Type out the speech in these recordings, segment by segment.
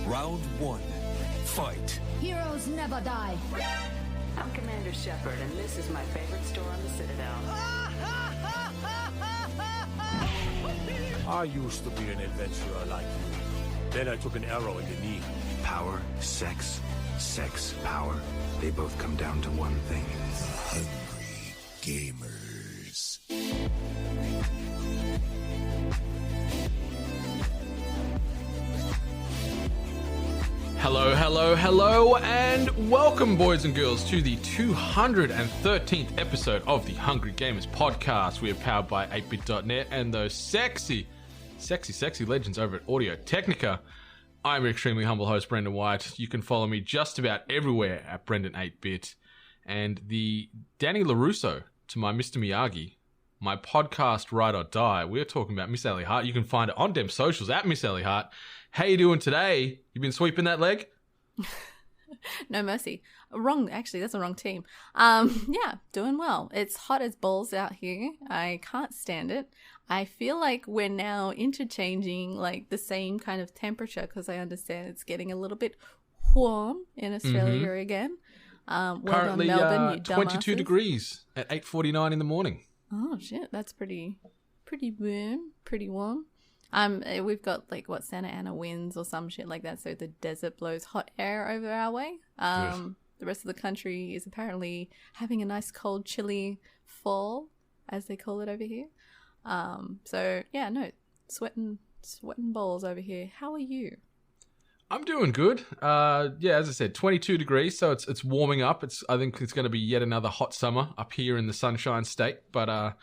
Round one. Fight. Heroes never die. I'm Commander Shepard, and this is my favorite store on the Citadel. I used to be an adventurer like you. Then I took an arrow in the knee. Power, sex, power. They both come down to one thing. Hungry gamers. Hello, and welcome, boys and girls, to the 213th episode of the Hungry Gamers podcast. We are powered by 8bit.net and those sexy legends over at Audio Technica. I'm your extremely humble host, Brendan White. You can follow me just about everywhere at Brendan8bit. And the Danny LaRusso to my Mr. Miyagi, my podcast Ride or Die, we're talking about Miss Ellie Hart. You can find it on dem socials at Miss Ellie Hart. How you doing today? You been sweeping that leg? No mercy. Wrong, actually, that's the wrong team. Yeah, doing well. It's hot as balls out here. I can't stand it. I feel like we're now interchanging like the same kind of temperature because I understand it's getting a little bit warm in Australia again. Currently, Melbourne, 22 degrees at 8:49 in the morning. Oh shit, that's pretty warm. We've got like Santa Ana winds or some shit like that, so the desert blows hot air over our way. The rest of the country is apparently having a nice cold, chilly fall, as they call it over here. So yeah, no, sweating balls over here. How are you? I'm doing good. Yeah, as I said, 22 degrees, so it's warming up. I think it's going to be yet another hot summer up here in the Sunshine State, but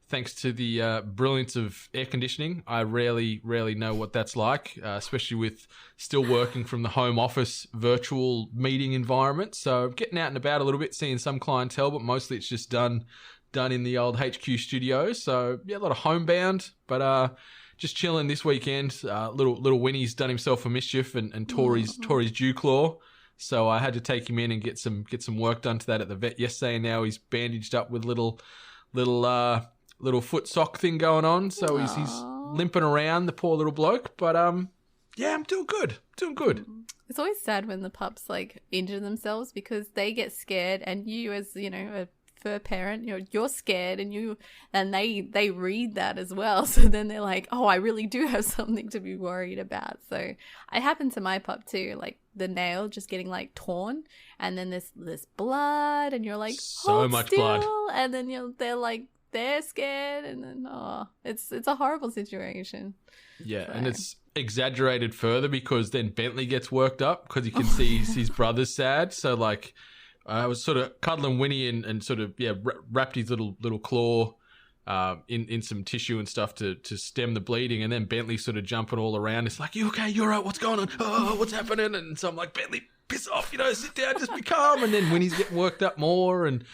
thanks to the brilliance of air conditioning, I rarely know what that's like, especially with still working from the home office virtual meeting environment. So getting out and about a little bit, seeing some clientele, but mostly it's just done in the old HQ studios. So yeah, a lot of homebound, but just chilling this weekend. Little Winnie's done himself a mischief and tore his dew claw. So I had to take him in and get some work done to that at the vet yesterday. And now he's bandaged up with little foot sock thing going on. So he's limping around, the poor little bloke. But yeah, I'm doing good. It's always sad when the pups like injure themselves because they get scared, and you, as you know, a fur parent, you're scared, and they read that as well. So then they're like, oh, I really do have something to be worried about. So it happened to my pup too, like the nail just getting like torn, and then there's this blood, and you're like, so much still. blood, and then they're scared, and then it's a horrible situation. Yeah, so. And it's exaggerated further because then Bentley gets worked up because he can see his brother's sad. So like, I was sort of cuddling Winnie and sort of wrapped his little claw in some tissue and stuff to stem the bleeding, and then Bentley sort of jumping all around. It's like, you okay? You all right? What's going on? Oh, what's happening? And so I'm like, Bentley, piss off, sit down, just be calm. And then Winnie's getting worked up more, and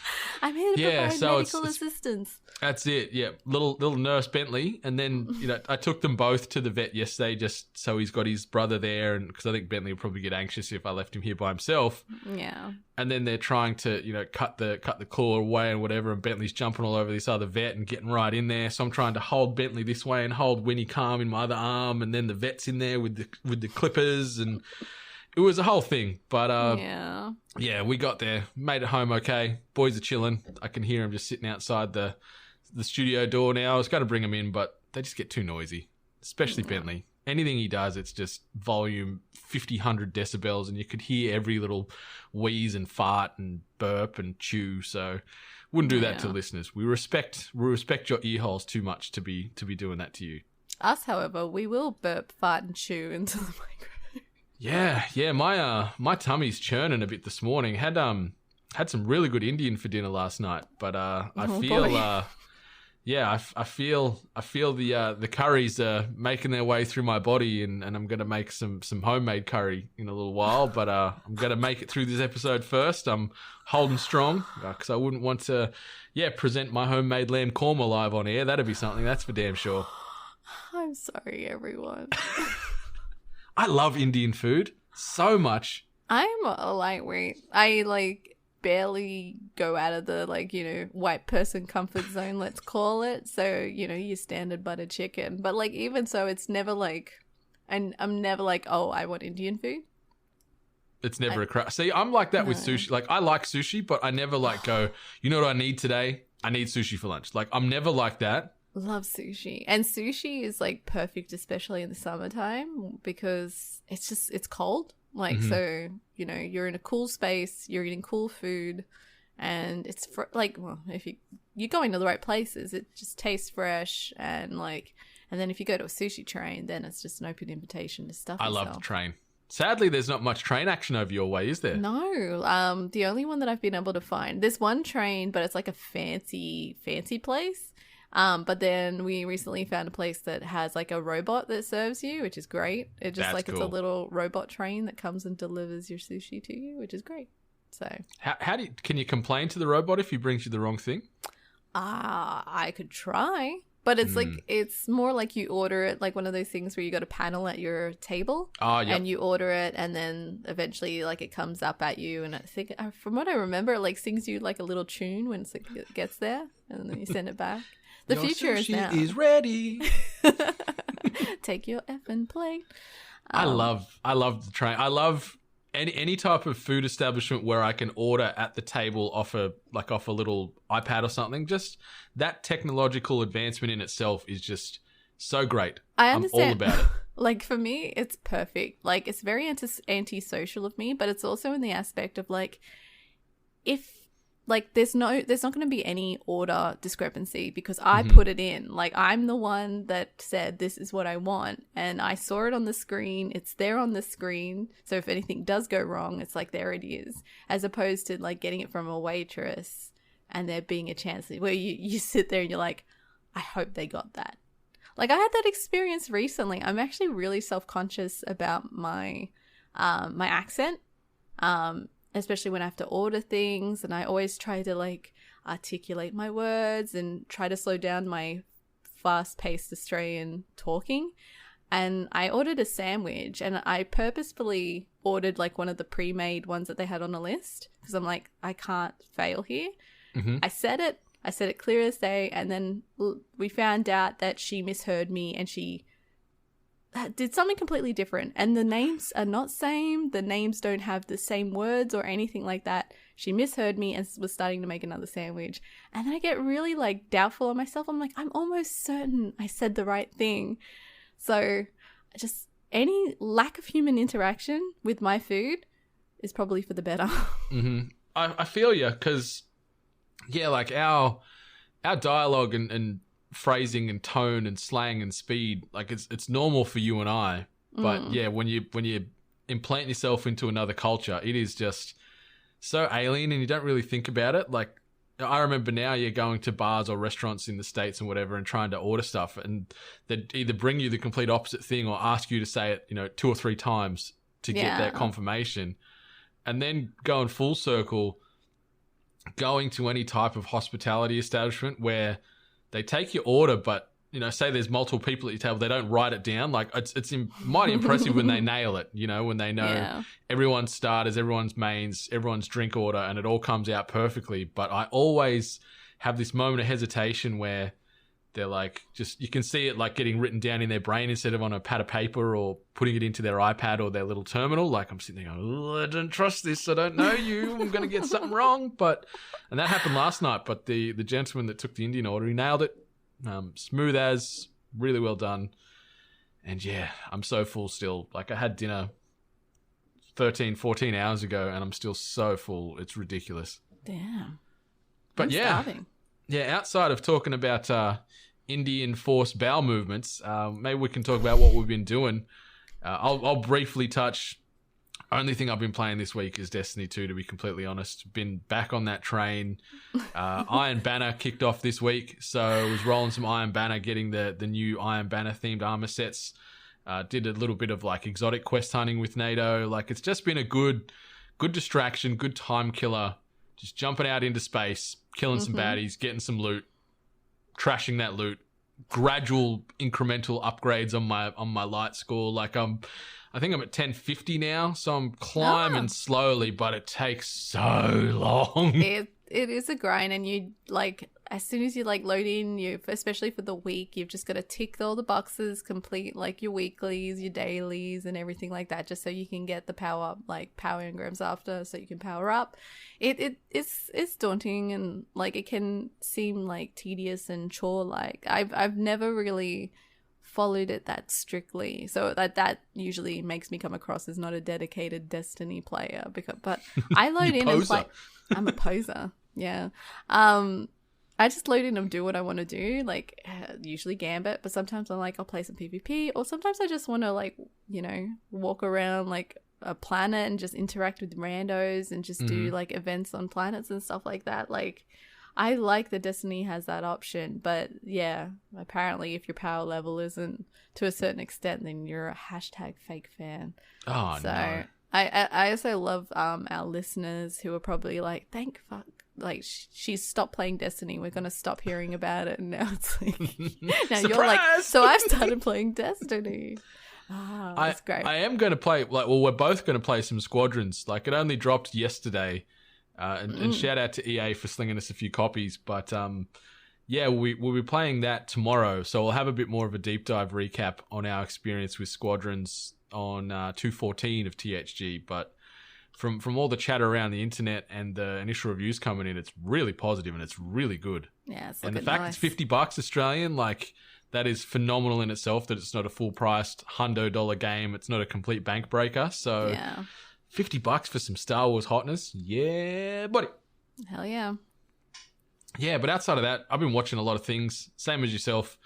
I'm here to provide medical assistance. That's it, yeah. Little nurse Bentley, and then I took them both to the vet yesterday just so he's got his brother there, and because I think Bentley would probably get anxious if I left him here by himself. Yeah. And then they're trying to cut the claw away and whatever, and Bentley's jumping all over this other vet and getting right in there. So I'm trying to hold Bentley this way and hold Winnie calm in my other arm, and then the vet's in there with the clippers, and it was a whole thing. But yeah, we got there, made it home okay. Boys are chilling. I can hear them just sitting outside the studio door now. I was going to bring them in, but they just get too noisy, especially Bentley. Anything he does, it's just volume 50, 100 decibels, and you could hear every little wheeze and fart and burp and chew. So wouldn't do that to listeners. We respect your ear holes too much to be doing that to you. Us, however, we will burp, fart, and chew into the microphone. Yeah. My tummy's churning a bit this morning. Had some really good Indian for dinner last night, but I feel. Yeah, I feel the curries are making their way through my body, and I'm going to make some homemade curry in a little while, but I'm going to make it through this episode first. I'm holding strong because I wouldn't want to, present my homemade lamb korma live on air. That'd be something, that's for damn sure. I'm sorry, everyone. I love Indian food so much. I'm a lightweight. I barely go out of the white person comfort zone, let's call it. So your standard butter chicken, but even so, it's never And I'm never like, oh, I want Indian food. It's never a crowd. See, I'm like that with sushi. Like, I like sushi, but I never like go, you know what I need today? I need sushi for lunch. Like, I'm never like that. Love sushi. And sushi is like perfect, especially in the summertime, because it's cold. Like, so, you know, you're in a cool space, you're eating cool food, and it's like, well, if you're going to the right places, it just tastes fresh. And like, and then if you go to a sushi train, then it's just an open invitation to stuff. I love the train. Sadly, there's not much train action over your way, is there? No. The only one that I've been able to find, there's one train, but it's like a fancy place. But then we recently found a place that has like a robot that serves you, which is great. It's cool. It's a little robot train that comes and delivers your sushi to you, which is great. So how can you complain to the robot if he brings you the wrong thing? I could try. But it's like, it's more like you order it, like one of those things where you got a panel at your table and you order it, and then eventually like it comes up at you. And I think, from what I remember, it like sings you like a little tune when it gets there, and then you send it back. The your future sushi is now. is ready. Take your effing plate. I love the train. I love any type of food establishment where I can order at the table off a little iPad or something. Just that technological advancement in itself is just so great. I understand. I'm all about it. Like, for me, it's perfect. Like, it's very antisocial of me, but it's also in the aspect of like, if like there's not going to be any order discrepancy because I put it in. Like, I'm the one that said this is what I want, and I saw it on the screen. It's there on the screen. So if anything does go wrong, it's like, there it is, as opposed to like getting it from a waitress and there being a chance where you sit there and you're like, I hope they got that. Like, I had that experience recently. I'm actually really self-conscious about my my accent. Especially when I have to order things, and I always try to like articulate my words and try to slow down my fast-paced Australian talking. And I ordered a sandwich, and I purposefully ordered like one of the pre-made ones that they had on the list, because I'm like, I can't fail here. I said it clear as day, and then we found out that she misheard me and she did something completely different, and the names are not same. The names don't have the same words or anything like that. She misheard me and was starting to make another sandwich, and I get really like doubtful of myself. I'm like, I'm almost certain I said the right thing. So just any lack of human interaction with my food is probably for the better. I feel you, because yeah, like our dialogue and phrasing and tone and slang and speed, like it's normal for you and I, but yeah, when you implant yourself into another culture, it is just so alien, and you don't really think about it. Like, I remember now you're going to bars or restaurants in the States and whatever and trying to order stuff, and they'd either bring you the complete opposite thing or ask you to say it, you know, 2 or 3 times to get that confirmation. And then going full circle, going to any type of hospitality establishment where they take your order, but, you know, say there's multiple people at your table, they don't write it down. Like, it's mighty impressive when they nail it, you know, when they know everyone's starters, everyone's mains, everyone's drink order, and it all comes out perfectly. But I always have this moment of hesitation where they're like, just, you can see it like getting written down in their brain instead of on a pad of paper or putting it into their iPad or their little terminal. Like, I'm sitting there going, I don't trust this. I don't know you. I'm going to get something wrong. And that happened last night. But the gentleman that took the Indian order, he nailed it. Smooth as, really well done. And yeah, I'm so full still. Like, I had dinner 13, 14 hours ago and I'm still so full. It's ridiculous. Damn. But I'm starving. Yeah, outside of talking about Indian forced bowel movements, maybe we can talk about what we've been doing. I'll briefly touch. Only thing I've been playing this week is Destiny 2, to be completely honest. Been back on that train. Iron Banner kicked off this week, so I was rolling some Iron Banner, getting the new Iron Banner themed armor sets. Did a little bit of like exotic quest hunting with NATO. Like, it's just been a good distraction, good time killer. Just jumping out into space, killing some baddies, getting some loot, trashing that loot, gradual incremental upgrades on my light score. Like, I think I'm at 1050 now, so I'm climbing slowly, but it takes so long. it is a grind, and you like as soon as you like load in, you especially for the week, you've just got to tick all the boxes, complete like your weeklies, your dailies, and everything like that, just so you can get the power engrams after, so you can power up. It's daunting, and like it can seem like tedious and chore like. I've never really followed it that strictly, so that usually makes me come across as not a dedicated Destiny player, but I load in and play. I'm a poser. Yeah. I just load in and do what I want to do, like usually Gambit, but sometimes I'm like, I'll play some PvP, or sometimes I just want to like, you know, walk around like a planet and just interact with randos and just do like events on planets and stuff like that. Like, I like that Destiny has that option, but yeah, apparently if your power level isn't to a certain extent, then you're a hashtag fake fan. Oh, so, no. I also love our listeners who are probably like, thank fuck, like she's stopped playing Destiny, we're gonna stop hearing about it, and now it's like now you're like, so I've started playing Destiny. That's great. I am going to play, like, well, we're both going to play some Squadrons. Like, it only dropped yesterday, and shout out to EA for slinging us a few copies, but yeah, we'll be playing that tomorrow, so we'll have a bit more of a deep dive recap on our experience with Squadrons on 2.14 of THG, but from all the chatter around the internet and the initial reviews coming in, it's really positive and it's really good. Yeah, it's and the fact it's $50 Australian, like, that is phenomenal in itself, that it's not a full-priced $100 game. It's not a complete bank breaker. So yeah. $50 for some Star Wars hotness. Yeah, buddy. Hell yeah. Yeah, but outside of that, I've been watching a lot of things. Same as yourself.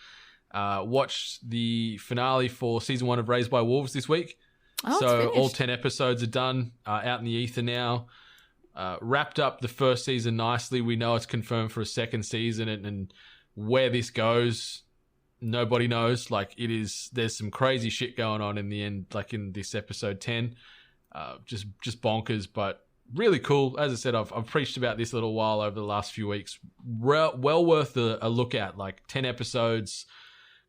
Watched the finale for Season 1 of Raised by Wolves this week. Oh, so it's all 10 episodes are done, out in the ether now. Wrapped up the first season nicely. We know it's confirmed for a second season, and where this goes, nobody knows. Like, there's some crazy shit going on in the end, like in this episode 10. Just bonkers, but really cool. As I said, I've preached about this a little while over the last few weeks. Well worth a look at. Like, 10 episodes,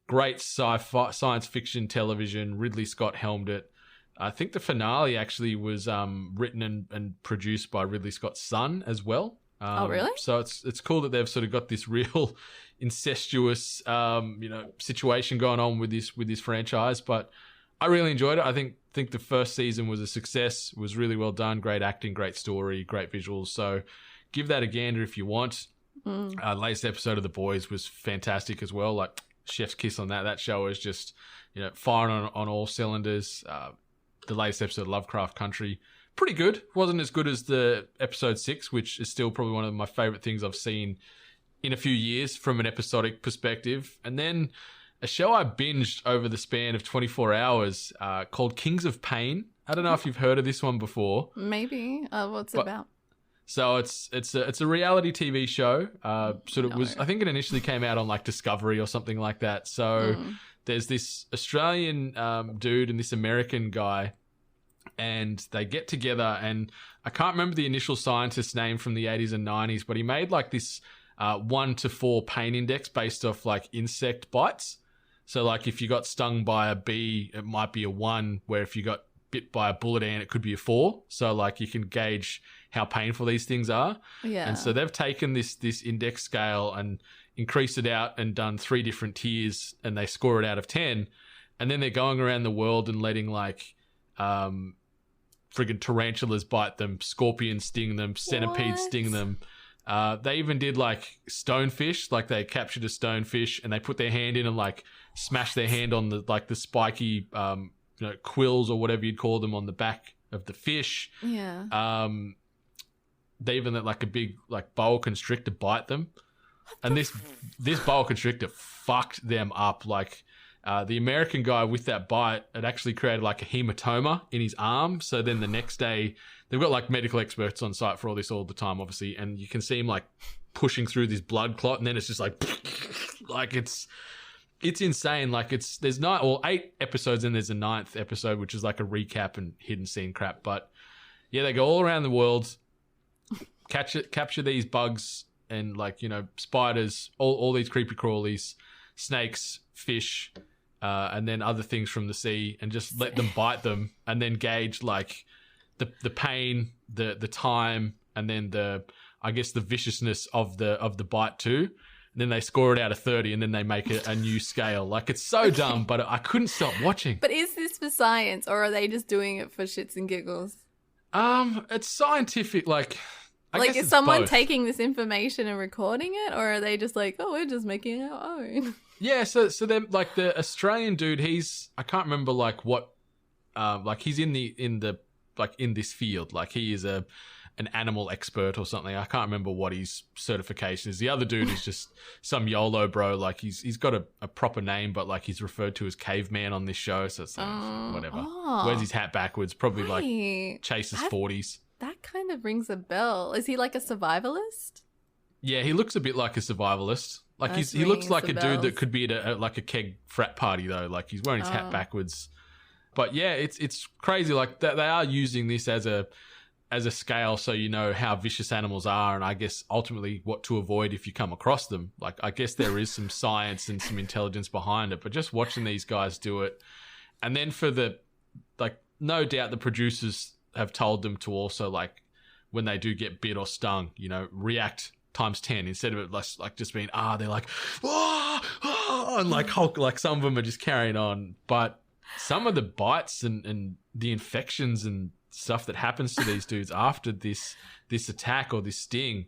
great sci-fi, science fiction television. Ridley Scott helmed it. I think the finale actually was written and produced by Ridley Scott's son as well. Oh, really? So it's cool that they've sort of got this real incestuous situation going on with this franchise. But I really enjoyed it. I think the first season was a success. It was really well done. Great acting, great story, great visuals. So give that a gander if you want. Latest episode of The Boys was fantastic as well. Like, chef's kiss on that. That show is just, firing on all cylinders. The latest episode of Lovecraft Country, pretty good. Wasn't as good as the episode 6, which is still probably one of my favorite things I've seen in a few years from an episodic perspective. And then a show I binged over the span of 24 hours called Kings of Pain. I don't know if you've heard of this one before. Maybe. What's it about? So it's a reality TV show. I think it initially came out on like Discovery or something like that. So there's this Australian dude and this American guy, and they get together, and I can't remember the initial scientist's name from the 80s and 90s, but he made like this 1 to 4 pain index based off like insect bites. So like if you got stung by a bee, it might be a 1, where if you got bit by a bullet ant, it could be a 4. So like you can gauge how painful these things are. Yeah. And so they've taken this index scale and increased it out and done 3 different tiers, and they score it out of 10. And then they're going around the world and letting like friggin' tarantulas bite them, scorpions sting them, centipedes sting them. They even did like stonefish, like they captured a stonefish and they put their hand in and like smashed their hand on the spiky quills or whatever you'd call them on the back of the fish. Yeah. They even let like a big like boa constrictor bite them. And this boa constrictor fucked them up. Like the American guy with that bite, it actually created like a hematoma in his arm. So then the next day, they've got like medical experts on site for all this all the time, obviously. And you can see him like pushing through this blood clot. And then it's just like it's insane. Like there's 8 episodes and there's a 9th episode, which is like a recap and hidden scene crap. But yeah, they go all around the world, capture these bugs and like, spiders, all these creepy crawlies, snakes, fish, and then other things from the sea, and just let them bite them, and then gauge like the pain, the time, and then the I guess, the viciousness of the bite too. And then they score it out of 30 and then they make a new scale. Like, it's so dumb, but I couldn't stop watching. But is this for science, or are they just doing it for shits and giggles? It's scientific, like... I guess is it's someone both. taking this information and recording it, or are they just like, oh, we're just making our own? Yeah, so they're like the Australian dude, I can't remember like what like he's in this field. Like he is an animal expert or something. I can't remember what his certification is. The other dude is just some YOLO bro. Like he's got a proper name, but like he's referred to as caveman on this show, so it's like whatever. Wears his hat backwards, probably like chases 40s. That kind of rings a bell. Is he like a survivalist? Yeah, he looks a bit like a survivalist. Like he looks like a dude that could be at like a keg frat party though. Like he's wearing his hat backwards. But yeah, it's crazy. Like they are using this as a scale, so you know how vicious animals are, and I guess ultimately what to avoid if you come across them. Like I guess there is some science and some intelligence behind it. But just watching these guys do it, and then for no doubt the producers have told them to also, like, when they do get bit or stung, you know, react times 10 instead of it like just being they're like and like Hulk, like some of them are just carrying on. But some of the bites and the infections and stuff that happens to these dudes after this attack or this sting,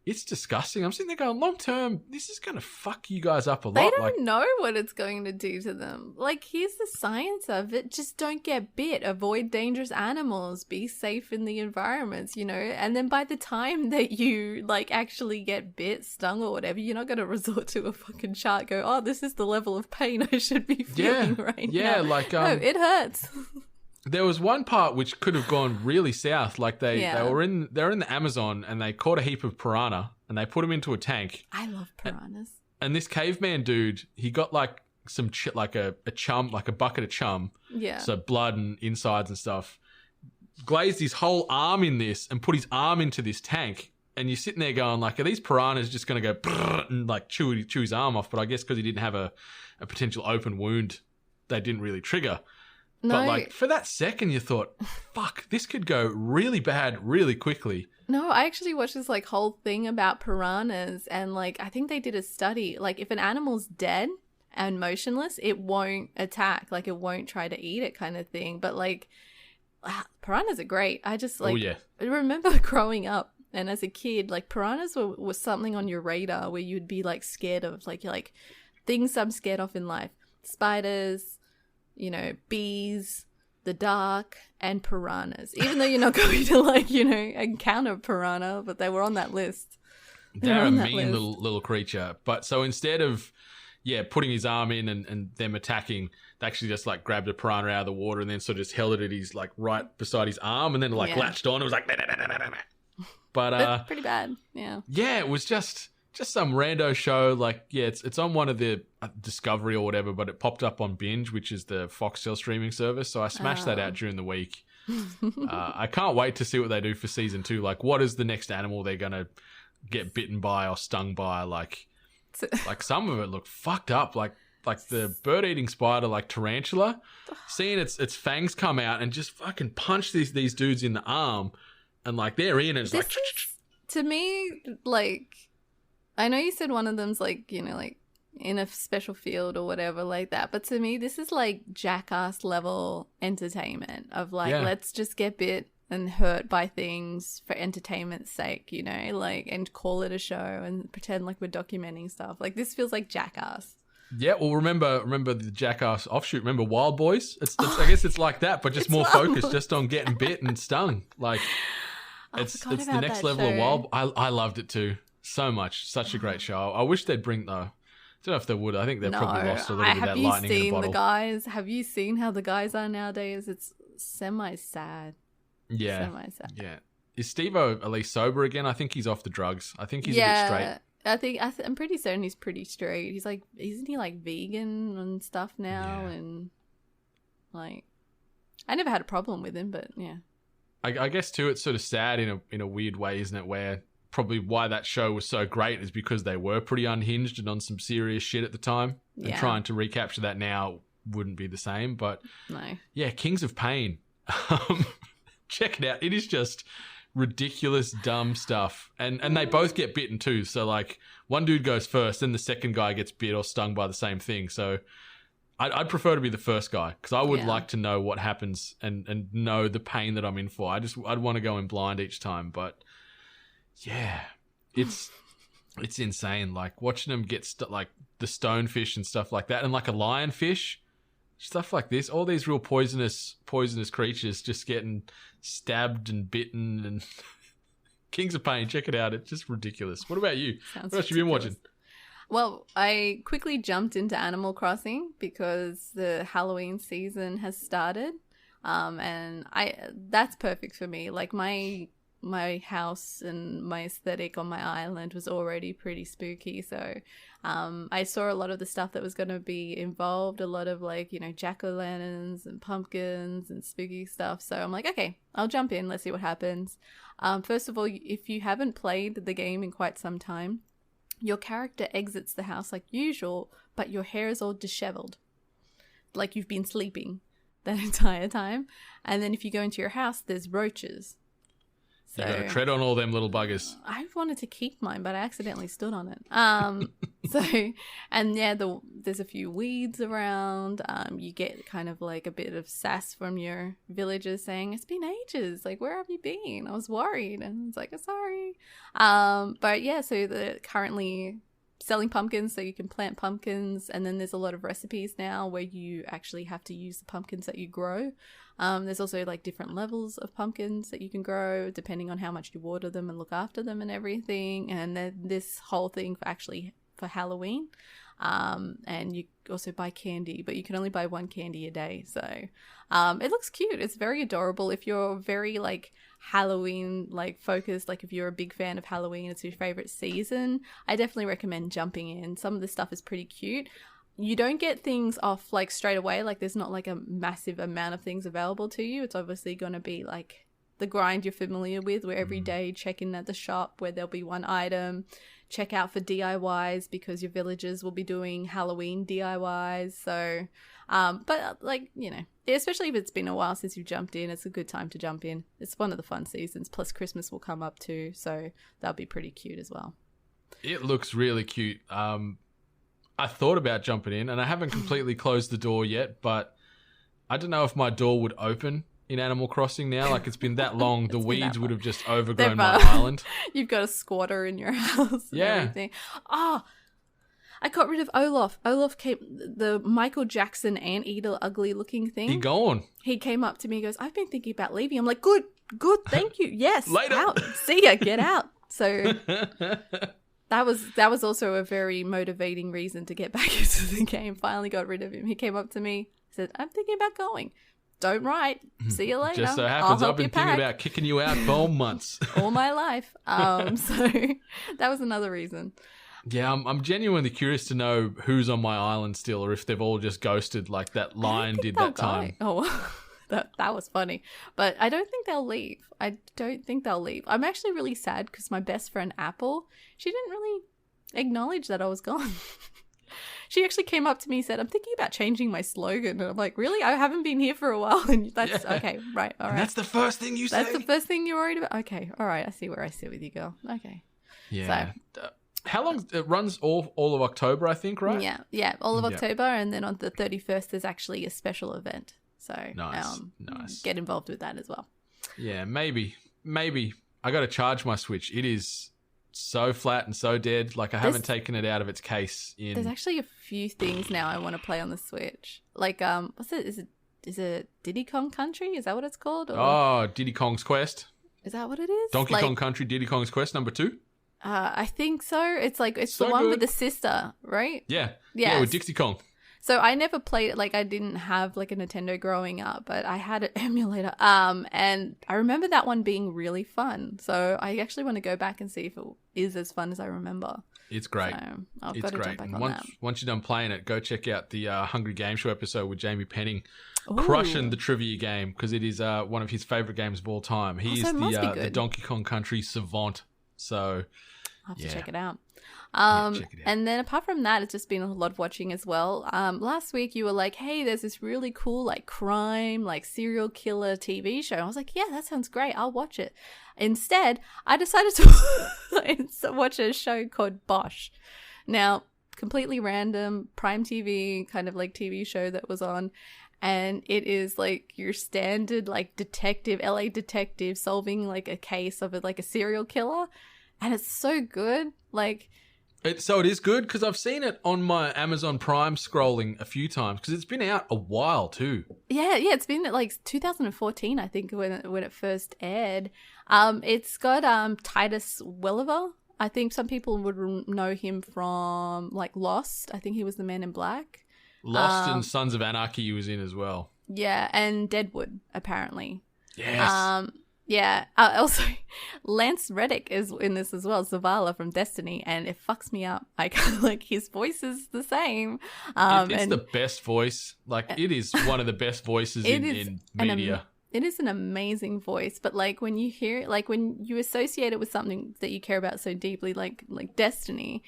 it's disgusting. I'm sitting there going, long term, this is going to fuck you guys up a lot. They don't know what it's going to do to them. Like, here's the science of it. Just don't get bit. Avoid dangerous animals. Be safe in the environments, you know? And then by the time that you, like, actually get bit, stung or whatever, you're not going to resort to a fucking chart, go, oh, this is the level of pain I should be feeling right now. Yeah, like... no, it hurts. There was one part which could have gone really south. Like they're in the Amazon and they caught a heap of piranha and they put them into a tank. I love piranhas. And this caveman dude, he got like some like a chum, like a bucket of chum. Yeah. So blood and insides and stuff. Glazed his whole arm in this and put his arm into this tank. And you're sitting there going like, are these piranhas just going to go and like chew his arm off? But I guess because he didn't have a potential open wound, they didn't really trigger. No. But like for that second you thought, fuck, this could go really bad really quickly. No, I actually watched this like whole thing about piranhas, and like I think they did a study. Like if an animal's dead and motionless, it won't attack, like it won't try to eat it kind of thing. But like piranhas are great. I just like I remember growing up and as a kid, like piranhas were something on your radar where you'd be like scared of, like things I'm scared of in life. Spiders, you know, bees, the dark, and piranhas. Even though you're not going to, like, you know, encounter piranha, but they were on that list. They're a mean little creature. But so instead of, putting his arm in and them attacking, they actually just, like, grabbed a piranha out of the water and then sort of just held it at his, like, right beside his arm and then, like, latched on. It was like... But pretty bad, yeah. Yeah, it was just some rando show. Like, it's on one of the Discovery or whatever, but it popped up on Binge, which is the Foxtel streaming service. So I smashed that out during the week. I can't wait to see what they do for season 2. Like, what is the next animal they're going to get bitten by or stung by? Like some of it looked fucked up. Like the bird-eating spider, like tarantula, seeing its fangs come out and just fucking punch these dudes in the arm. And, like, they're in and it's like... To me, like... I know you said one of them's like, you know, like in a special field or whatever like that. But to me, this is like Jackass level entertainment of like, let's just get bit and hurt by things for entertainment's sake, you know, like, and call it a show and pretend like we're documenting stuff. Like this feels like Jackass. Yeah, well, remember the Jackass offshoot. Remember Wild Boys? I guess it's like that, but just more focused just on getting bit and stung. Like it's the next level of Wild. I loved it too. So much. Such a great show. I wish they'd bring, though. I don't know if they would. I think they've probably lost a little bit of that lightning in the bottle. The guys? Have you seen how the guys are nowadays? It's semi-sad. Yeah. Semi-sad. Yeah. Is Steve-O at least sober again? I think he's off the drugs. I think he's a bit straight. I'm pretty certain he's pretty straight. He's like, isn't he like vegan and stuff now? Yeah. And like, I never had a problem with him, but yeah. I guess too, it's sort of sad in a weird way, isn't it? Where probably why that show was so great is because they were pretty unhinged and on some serious shit at the time. Yeah. And trying to recapture that now wouldn't be the same. But no. Yeah, Kings of Pain. Check it out. It is just ridiculous, dumb stuff. And they both get bitten too. So, like, one dude goes first, then the second guy gets bit or stung by the same thing. So I'd prefer to be the first guy because I would like to know what happens and know the pain that I'm in for. I'd want to go in blind each time. But, yeah, it's insane. Like, watching them get, like, the stonefish and stuff like that and, like, a lionfish. Stuff like this, all these real poisonous creatures just getting stabbed and bitten and Kings of Pain. Check it out; it's just ridiculous. What about you? What else have you been watching? Well, I quickly jumped into Animal Crossing because the Halloween season has started, and that's perfect for me. Like my house and my aesthetic on my island was already pretty spooky, so I saw a lot of the stuff that was going to be involved, a lot of like, you know, jack-o'-lanterns and pumpkins and spooky stuff. So I'm like, okay, I'll jump in, let's see what happens. First of all, if you haven't played the game in quite some time, your character exits the house like usual, but your hair is all disheveled, like you've been sleeping that entire time. And then if you go into your house, there's roaches. So, you gotta tread on all them little buggers. I wanted to keep mine, but I accidentally stood on it. There's a few weeds around. You get kind of like a bit of sass from your villagers saying, "It's been ages. Like, where have you been? I was worried." And it's like, "I'm sorry." So they're currently selling pumpkins, so you can plant pumpkins, and then there's a lot of recipes now where you actually have to use the pumpkins that you grow. There's also like different levels of pumpkins that you can grow depending on how much you water them and look after them and everything. And then this whole thing for Halloween. And you also buy candy, but you can only buy one candy a day. So it looks cute. It's very adorable. If you're very like Halloween like focused, like if you're a big fan of Halloween, it's your favorite season, I definitely recommend jumping in. Some of the stuff is pretty cute. You don't get things off like straight away. Like there's not like a massive amount of things available to you. It's obviously going to be like the grind you're familiar with, where every day check in at the shop where there'll be one item, check out for DIYs because your villagers will be doing Halloween DIYs. So, but like, you know, especially if it's been a while since you jumped in, it's a good time to jump in. It's one of the fun seasons. Plus Christmas will come up too. So that'll be pretty cute as well. It looks really cute. I thought about jumping in, and I haven't completely closed the door yet, but I don't know if my door would open in Animal Crossing now. Like, it's been that long, the weeds would have just overgrown my island. You've got a squatter in your house and Yeah. everything. Oh, I got rid of Olaf. Olaf came, the Michael Jackson anteater ugly looking thing. He gone. He came up to me and goes, "I've been thinking about leaving." I'm like, good, thank you. Yes. Later. Out. See ya, get out. So that was also a very motivating reason to get back into the game. Finally got rid of him. He came up to me, said, "I'm thinking about going." Don't write. See you later. Just so happens I've been thinking pack. about kicking you out for months. All my life. So that was another reason. Yeah, I'm genuinely curious to know who's on my island still, or if they've all just ghosted like that lion did that time. Oh, that was funny. But I don't think they'll leave. I'm actually really sad because my best friend Apple, she didn't really acknowledge that I was gone. She actually came up to me and said, "I'm thinking about changing my slogan." And I'm like, "Really? I haven't been here for a while." And that's okay. Right. All right. And that's the first thing you say? That's the first thing you're worried about? Okay. All right. I see where I sit with you, girl. Okay. Yeah. So, how long? It runs all of October, I think, right? Yeah. All of October. And then on the 31st, there's actually a special event. So nice. Get involved with that as well. Yeah, maybe. I got to charge my Switch. It is so flat and so dead. Like, I haven't taken it out of its case in... There's actually a few things now I want to play on the Switch. Like, what's it? Is it Diddy Kong Country? Is that what it's called? Or... Oh, Diddy Kong's Quest. Is that what it is? Donkey Kong Country, Diddy Kong's Quest, number 2? I think so. It's like, it's so the one good. with the sister, right? Yeah. Yes. Yeah, with Dixie Kong. So I never played it. Like, I didn't have like a Nintendo growing up, but I had an emulator. And I remember that one being really fun. So I actually want to go back and see if it is as fun as I remember. It's great. So I've It's got to great. jump back And on that. once you're done playing it, go check out the Hungry Game Show episode with Jamie Penning, Ooh. crushing the trivia game because it is one of his favorite games of all time. He is it must be the good. Donkey Kong Country savant. So I'll have to check it out. Check it out. And then apart from that, it's just been a lot of watching as well. Last week you were like, hey, there's this really cool like crime, like serial killer TV show. I was like, yeah, that sounds great. I'll watch it. Instead, I decided to watch a show called Bosch. Now, completely random, Prime TV kind of like TV show that was on. And it is like your standard like detective, LA detective solving like a case of like a serial killer. And it's so good. Like, So it is good because I've seen it on my Amazon Prime scrolling a few times because it's been out a while too. Yeah, it's been like 2014, I think, when it first aired. It's got Titus Welliver. I think some people would know him from like Lost. I think he was the Man in Black. Lost and Sons of Anarchy he was in as well. Yeah, and Deadwood apparently. Yes. Yeah. Also, Lance Reddick is in this as well, Zavala from Destiny, and it fucks me up. Like his voice is the same. It's the best voice. Like it is one of the best voices in media. It is an amazing voice, but like when you hear it, like when you associate it with something that you care about so deeply, like Destiny,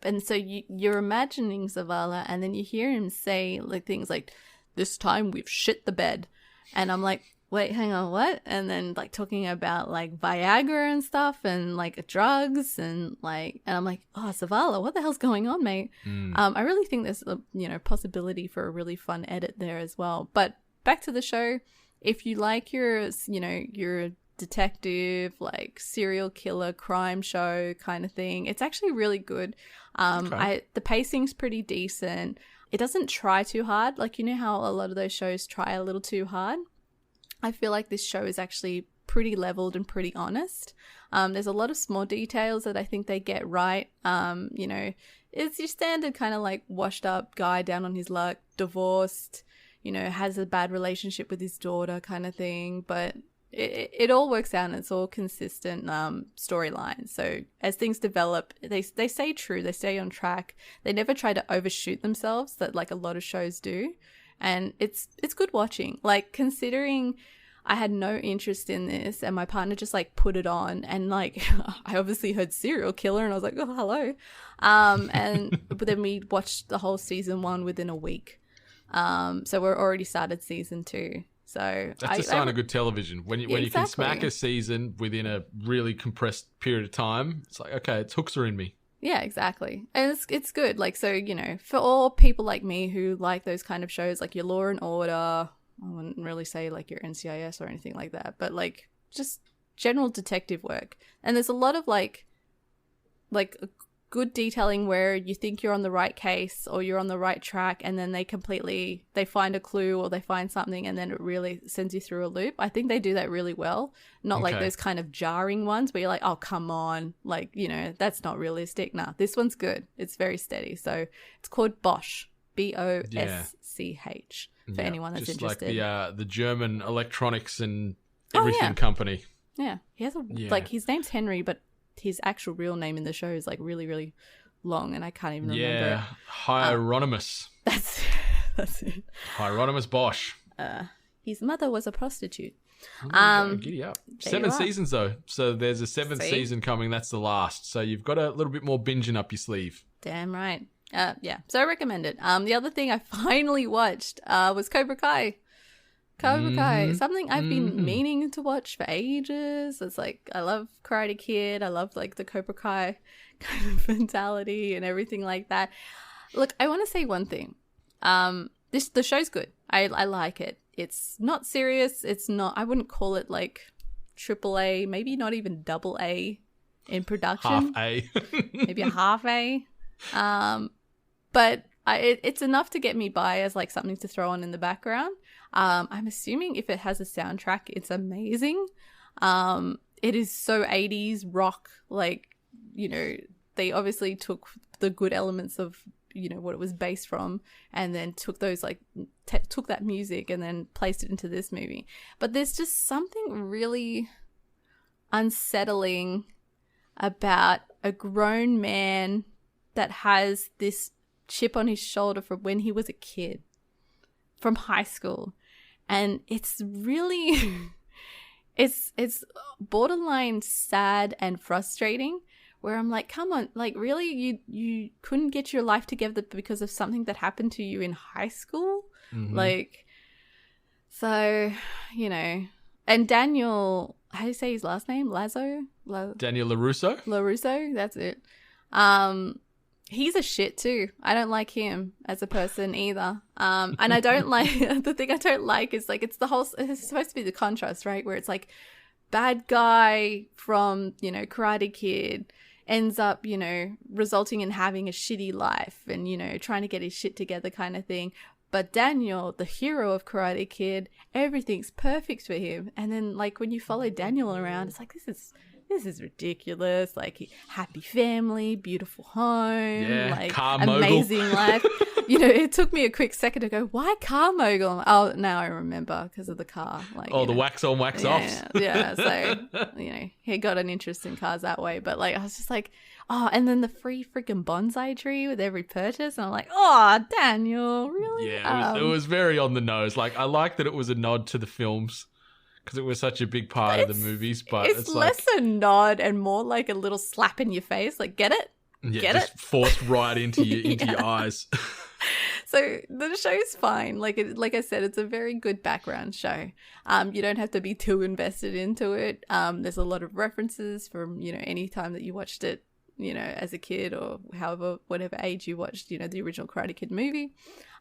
and so you're imagining Zavala, and then you hear him say like things like, "This time we've shit the bed," and I'm like, wait, hang on, what? And then like talking about like Viagra and stuff and like drugs and I'm like, oh, Zavala, what the hell's going on, mate? I really think there's a possibility for a really fun edit there as well. But back to the show, if you like your detective, like serial killer crime show kind of thing, it's actually really good. The pacing's pretty decent. It doesn't try too hard. Like, you know how a lot of those shows try a little too hard? I feel like this show is actually pretty leveled and pretty honest. There's a lot of small details that I think they get right. It's your standard kind of like washed up guy down on his luck, divorced, has a bad relationship with his daughter kind of thing. But it all works out and it's all consistent storylines. So as things develop, they stay true, they stay on track. They never try to overshoot themselves that like a lot of shows do. And it's good watching. Like, considering I had no interest in this and my partner just like put it on and like I obviously heard serial killer and I was like, oh, hello. But then we watched the whole season 1 within a week. So we're already started season 2. So that's a sign of good television. When you can smack a season within a really compressed period of time, it's like, okay, its hooks are in me. Yeah, exactly. And it's good. Like, so, for all people like me who like those kind of shows, like your Law and Order, I wouldn't really say like your NCIS or anything like that, but like just general detective work. And there's a lot of like good detailing where you think you're on the right case or you're on the right track, and then they find a clue or they find something and then it really sends you through a loop. I think they do that really well. Not like those kind of jarring ones where you're like, oh, come on. Like, that's not realistic. Nah, this one's good. It's very steady. So it's called Bosch, Bosch, for anyone that's just interested. Like the German electronics and everything company. Yeah. He has like his name's Henry, but his actual real name in the show is like really, really long and I can't even remember it. Yeah, Hieronymus. That's it. Hieronymus Bosch. His mother was a prostitute. Giddy up. 7 seasons though, so there's a 7th season coming. That's the last, so you've got a little bit more binging up your sleeve. Damn right. Yeah, so I recommend it. The other thing I finally watched was Cobra Kai. Something I've been meaning to watch for ages. It's like, I love Karate Kid. I love like the Cobra Kai kind of mentality and everything like that. Look, I want to say one thing. The show's good. I like it. It's not serious. It's not, I wouldn't call it like AAA, maybe not even AA in production. Half A. Maybe a half A. But it's enough to get me by as like something to throw on in the background. I'm assuming if it has a soundtrack, it's amazing. It is so 80s rock, like, they obviously took the good elements of, what it was based from and then took those like, took that music and then placed it into this movie. But there's just something really unsettling about a grown man that has this chip on his shoulder from when he was a kid, from high school. And it's really it's borderline sad and frustrating where I'm like, come on, like really, you couldn't get your life together because of something that happened to you in high school, like, so, you know, and Daniel, how do you say his last name? Daniel LaRusso? LaRusso, that's it. He's a shit too. I don't like him as a person either. And I don't like, the thing I don't like is like, it's supposed to be the contrast, right? Where it's like, bad guy from, you know, Karate Kid ends up, you know, resulting in having a shitty life and, you know, trying to get his shit together kind of thing. But Daniel, the hero of Karate Kid, everything's perfect for him. And then, like, when you follow Daniel around, it's like, this is ridiculous. Like, happy family, beautiful home, like, car amazing mogul. life. You know, it took me a quick second to go, why car mogul? Oh, now I remember, because of the car. Like, the wax on, wax offs. Yeah, so, you know, he got an interest in cars that way. But, like, I was just like, oh, and then the free freaking bonsai tree with every purchase. And I'm like, oh, Daniel, really? Yeah, it was very on the nose. Like, I like that it was a nod to the films because it was such a big part of the movies. But it's less like a nod and more like a little slap in your face. Like, get it? Yeah, get just it? forced right into your eyes. So the show's fine. Like I said, it's a very good background show. You don't have to be too invested into it. There's a lot of references from, you know, any time that you watched it, you know, as a kid or whatever age you watched, you know, the original Karate Kid movie.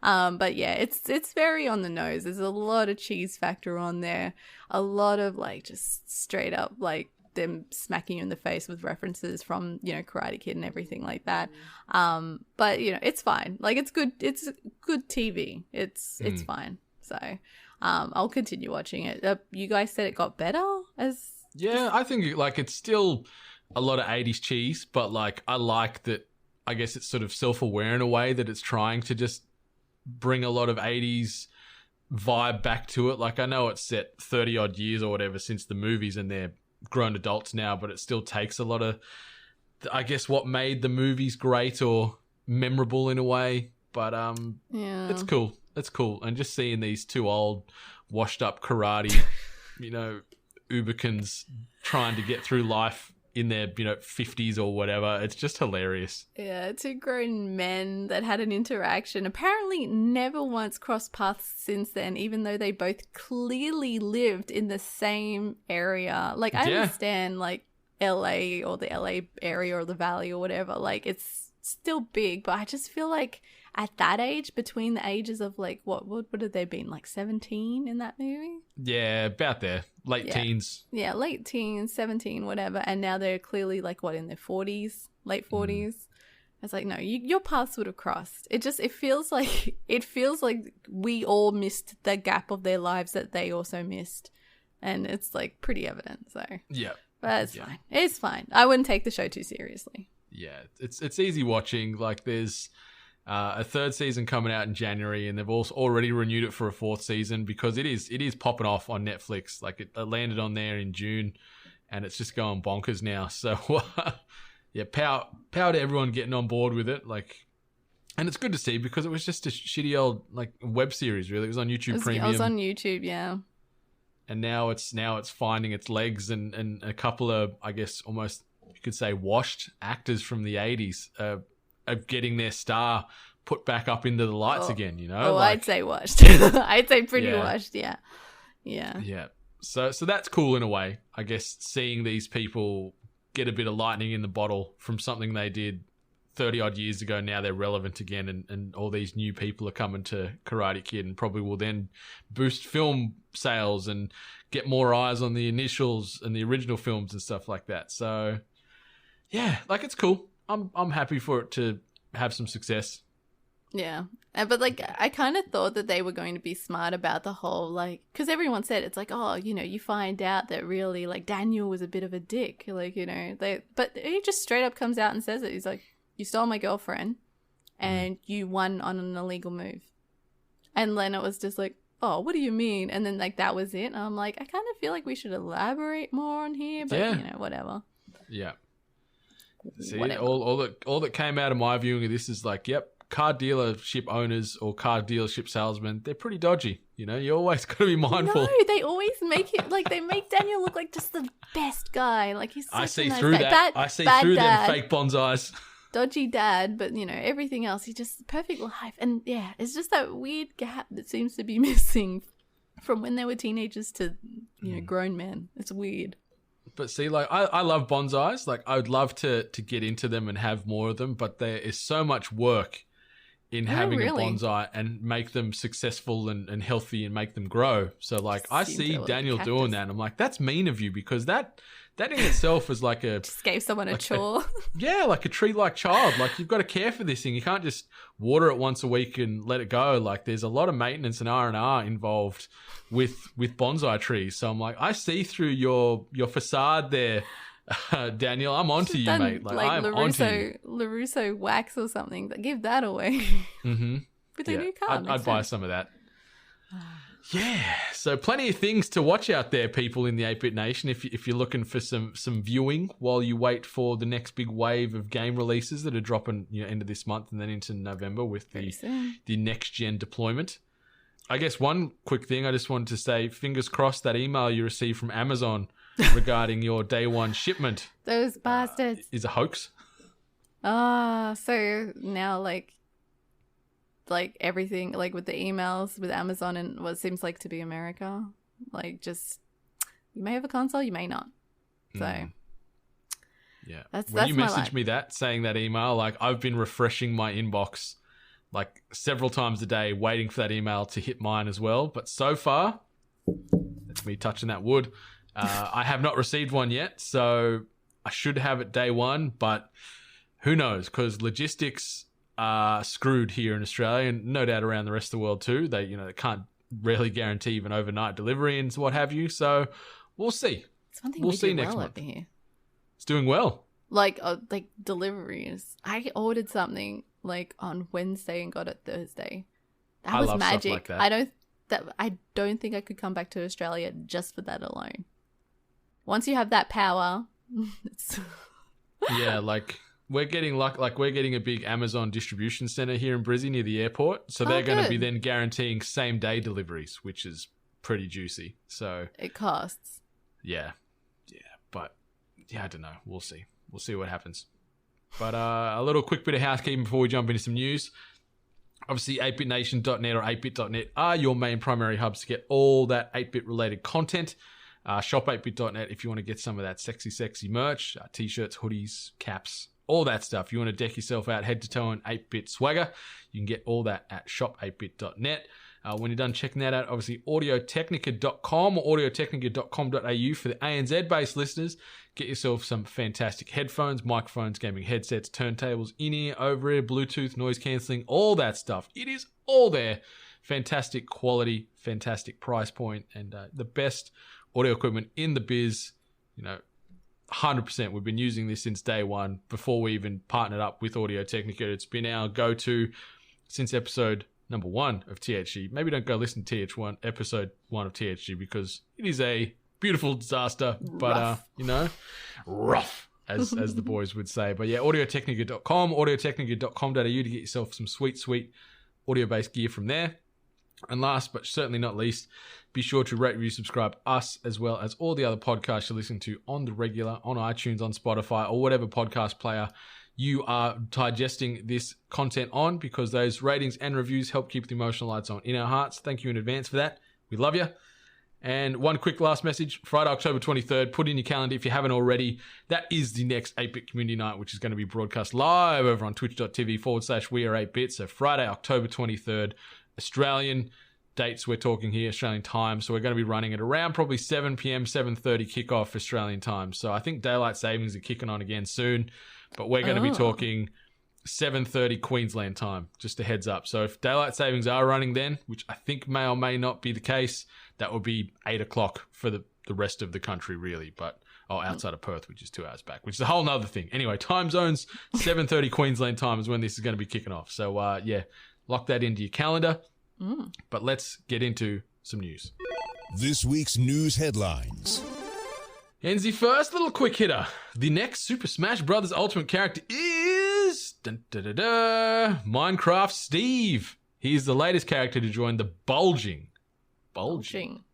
But yeah, it's very on the nose. There's a lot of cheese factor on there. A lot of like just straight up like them smacking you in the face with references from, you know, Karate Kid and everything like that. But you know, it's fine. Like it's good TV. It's fine. So I'll continue watching it. You guys said it got better as I think it's still a lot of 80s cheese, but like I like that. I guess it's sort of self-aware in a way that it's trying to just bring a lot of 80s vibe back to it. Like I know it's set 30 odd years or whatever since the movies and they're grown adults now, but it still takes a lot of, I guess, what made the movies great or memorable in a way. But it's cool. It's cool. And just seeing these two old washed up karate, you know, Ubicans trying to get through life in their, you know, 50s or whatever. It's just hilarious. Yeah, two grown men that had an interaction. Apparently never once crossed paths since then, even though they both clearly lived in the same area. Like, I understand, like, LA or the LA area or the Valley or whatever. Like, it's still big, but I just feel like at that age, between the ages of, like, what have they been, like 17 in that movie? Yeah, about there. Late teens. Yeah, late teens, 17, whatever. And now they're clearly, like, what, in their 40s, late 40s? It's like, no, your paths would have crossed. It feels like we all missed the gap of their lives that they also missed. And it's, like, pretty evident, so. Yeah. But it's fine. It's fine. I wouldn't take the show too seriously. Yeah, it's easy watching. Like, there's a third season coming out in January, and they've also already renewed it for a fourth season because it is popping off on Netflix. Like, it landed on there in June, and it's just going bonkers now. So, yeah, power to everyone getting on board with it. Like, and it's good to see because it was just a shitty old like web series. Really, it was on YouTube Premium. It was on YouTube, yeah. And now it's finding its legs, and a couple of, I guess, almost you could say washed actors from the 80s of getting their star put back up into the lights again, you know? I'd say washed. I'd say pretty washed, yeah. Yeah. So that's cool in a way. I guess seeing these people get a bit of lightning in the bottle from something they did 30 odd years ago, now they're relevant again, and all these new people are coming to Karate Kid and probably will then boost film sales and get more eyes on the initials and the original films and stuff like that. So yeah, like it's cool. I'm happy for it to have some success. Yeah. But like I kind of thought that they were going to be smart about the whole, like, because everyone said it's like, oh, you know, you find out that really like Daniel was a bit of a dick, like, you know, but he just straight up comes out and says it. He's like, you stole my girlfriend and you won on an illegal move. And then it was just like, oh, what do you mean? And then like that was it. And I'm like, I kind of feel like we should elaborate more on here, but you know, whatever. Yeah. See, all that came out of my viewing of this is like, yep, car dealership owners or car dealership salesmen, they're pretty dodgy. You know, you always got to be mindful. No, they always make it like they make Daniel look like just the best guy. Like he's such I see a nice through guy. that. I see through them fake bonsais. Dodgy dad, but everything else, he's just perfect life. And yeah, it's just that weird gap that seems to be missing from when they were teenagers to grown men. It's weird. But see, like I love bonsais. Like I would love to get into them and have more of them, but there is so much work in having a bonsai and make them successful and healthy and make them grow. So like I see Daniel doing that and I'm like, that's mean of you, because that in itself is like a... Just gave someone a chore. Like a tree-like child. Like you've got to care for this thing. You can't just water it once a week and let it go. Like there's a lot of maintenance and R&R involved with bonsai trees. So I'm like, I see through your facade there, Daniel. I'm onto you, mate. Like I'm onto you. LaRusso wax or something. Give that away. Mm-hmm. With a new car. I'd buy some of that. Yeah, so plenty of things to watch out there, people in the 8-Bit Nation, if you're looking for some viewing while you wait for the next big wave of game releases that are dropping end of this month and then into November with the next-gen deployment. I guess one quick thing I just wanted to say, fingers crossed that email you received from Amazon regarding your day one shipment. Those bastards. Is a hoax. So now like everything, like with the emails with Amazon and what seems like to be America, like just you may have a console, you may not. So yeah, that's when you my messaged me that saying that email, like I've been refreshing my inbox like several times a day, waiting for that email to hit mine as well. But so far, that's me touching that wood. I have not received one yet, so I should have it day one. But who knows? Because logistics are screwed here in Australia, and no doubt around the rest of the world too. They they can't really guarantee even overnight delivery and what have you. So we'll see. It's one thing we'll we see do next well month. over here. It's doing well. Like deliveries. I ordered something like on Wednesday and got it Thursday. That was love stuff magic. like that. I don't think I could come back to Australia just for that alone. Once you have that power, it's yeah, like we're getting we're getting a big Amazon distribution center here in Brizzy near the airport. So they're going to be then guaranteeing same day deliveries, which is pretty juicy. So it costs. Yeah. But yeah, I don't know. We'll see. We'll see what happens. But a little quick bit of housekeeping before we jump into some news. Obviously, 8bitnation.net or 8bit.net are your main primary hubs to get all that 8-bit related content. Shop 8bit.net if you want to get some of that sexy merch, t-shirts, hoodies, caps, all that stuff. You want to deck yourself out head to toe in 8-bit swagger, you can get all that at shop8bit.net. When you're done checking that out, obviously audiotechnica.com or audiotechnica.com.au for the ANZ-based listeners. Get yourself some fantastic headphones, microphones, gaming headsets, turntables, in-ear, over-ear, Bluetooth, noise cancelling, all that stuff. It is all there. Fantastic quality, fantastic price point, and the best audio equipment in the biz. 100%. We've been using this since day one, before we even partnered up with Audio Technica. It's been our go-to since episode number 1 of THG. Maybe don't go listen to episode 1 of THG, because it is a beautiful disaster, but rough, as the boys would say. But yeah, audiotechnica.com, audiotechnica.com.au to get yourself some sweet audio-based gear from there. And last but certainly not least, be sure to rate, review, subscribe us, as well as all the other podcasts you listen to on the regular, on iTunes, on Spotify, or whatever podcast player you are digesting this content on, because those ratings and reviews help keep the emotional lights on in our hearts. Thank you in advance for that. We love you. And one quick last message, Friday, October 23rd, put in your calendar if you haven't already. That is the next 8-Bit Community Night, which is going to be broadcast live over on twitch.tv/we are 8bit. So Friday, October 23rd, Australian dates we're talking here, Australian time. So we're going to be running at around probably 7 p.m, 7:30 kickoff Australian time. So I think daylight savings are kicking on again soon, but we're going to be talking 7:30 Queensland time, just a heads up. So if daylight savings are running then, which I think may or may not be the case, that would be 8 o'clock for the rest of the country really, but outside of Perth, which is 2 hours back, which is a whole nother thing. Anyway, time zones, 7:30 Queensland time is when this is going to be kicking off. So yeah, lock that into your calendar. But let's get into some news. This week's news headlines. Enzy first, little quick hitter. The next Super Smash Bros. Ultimate character is Dun, da, da, da. Minecraft Steve. He's the latest character to join the bulging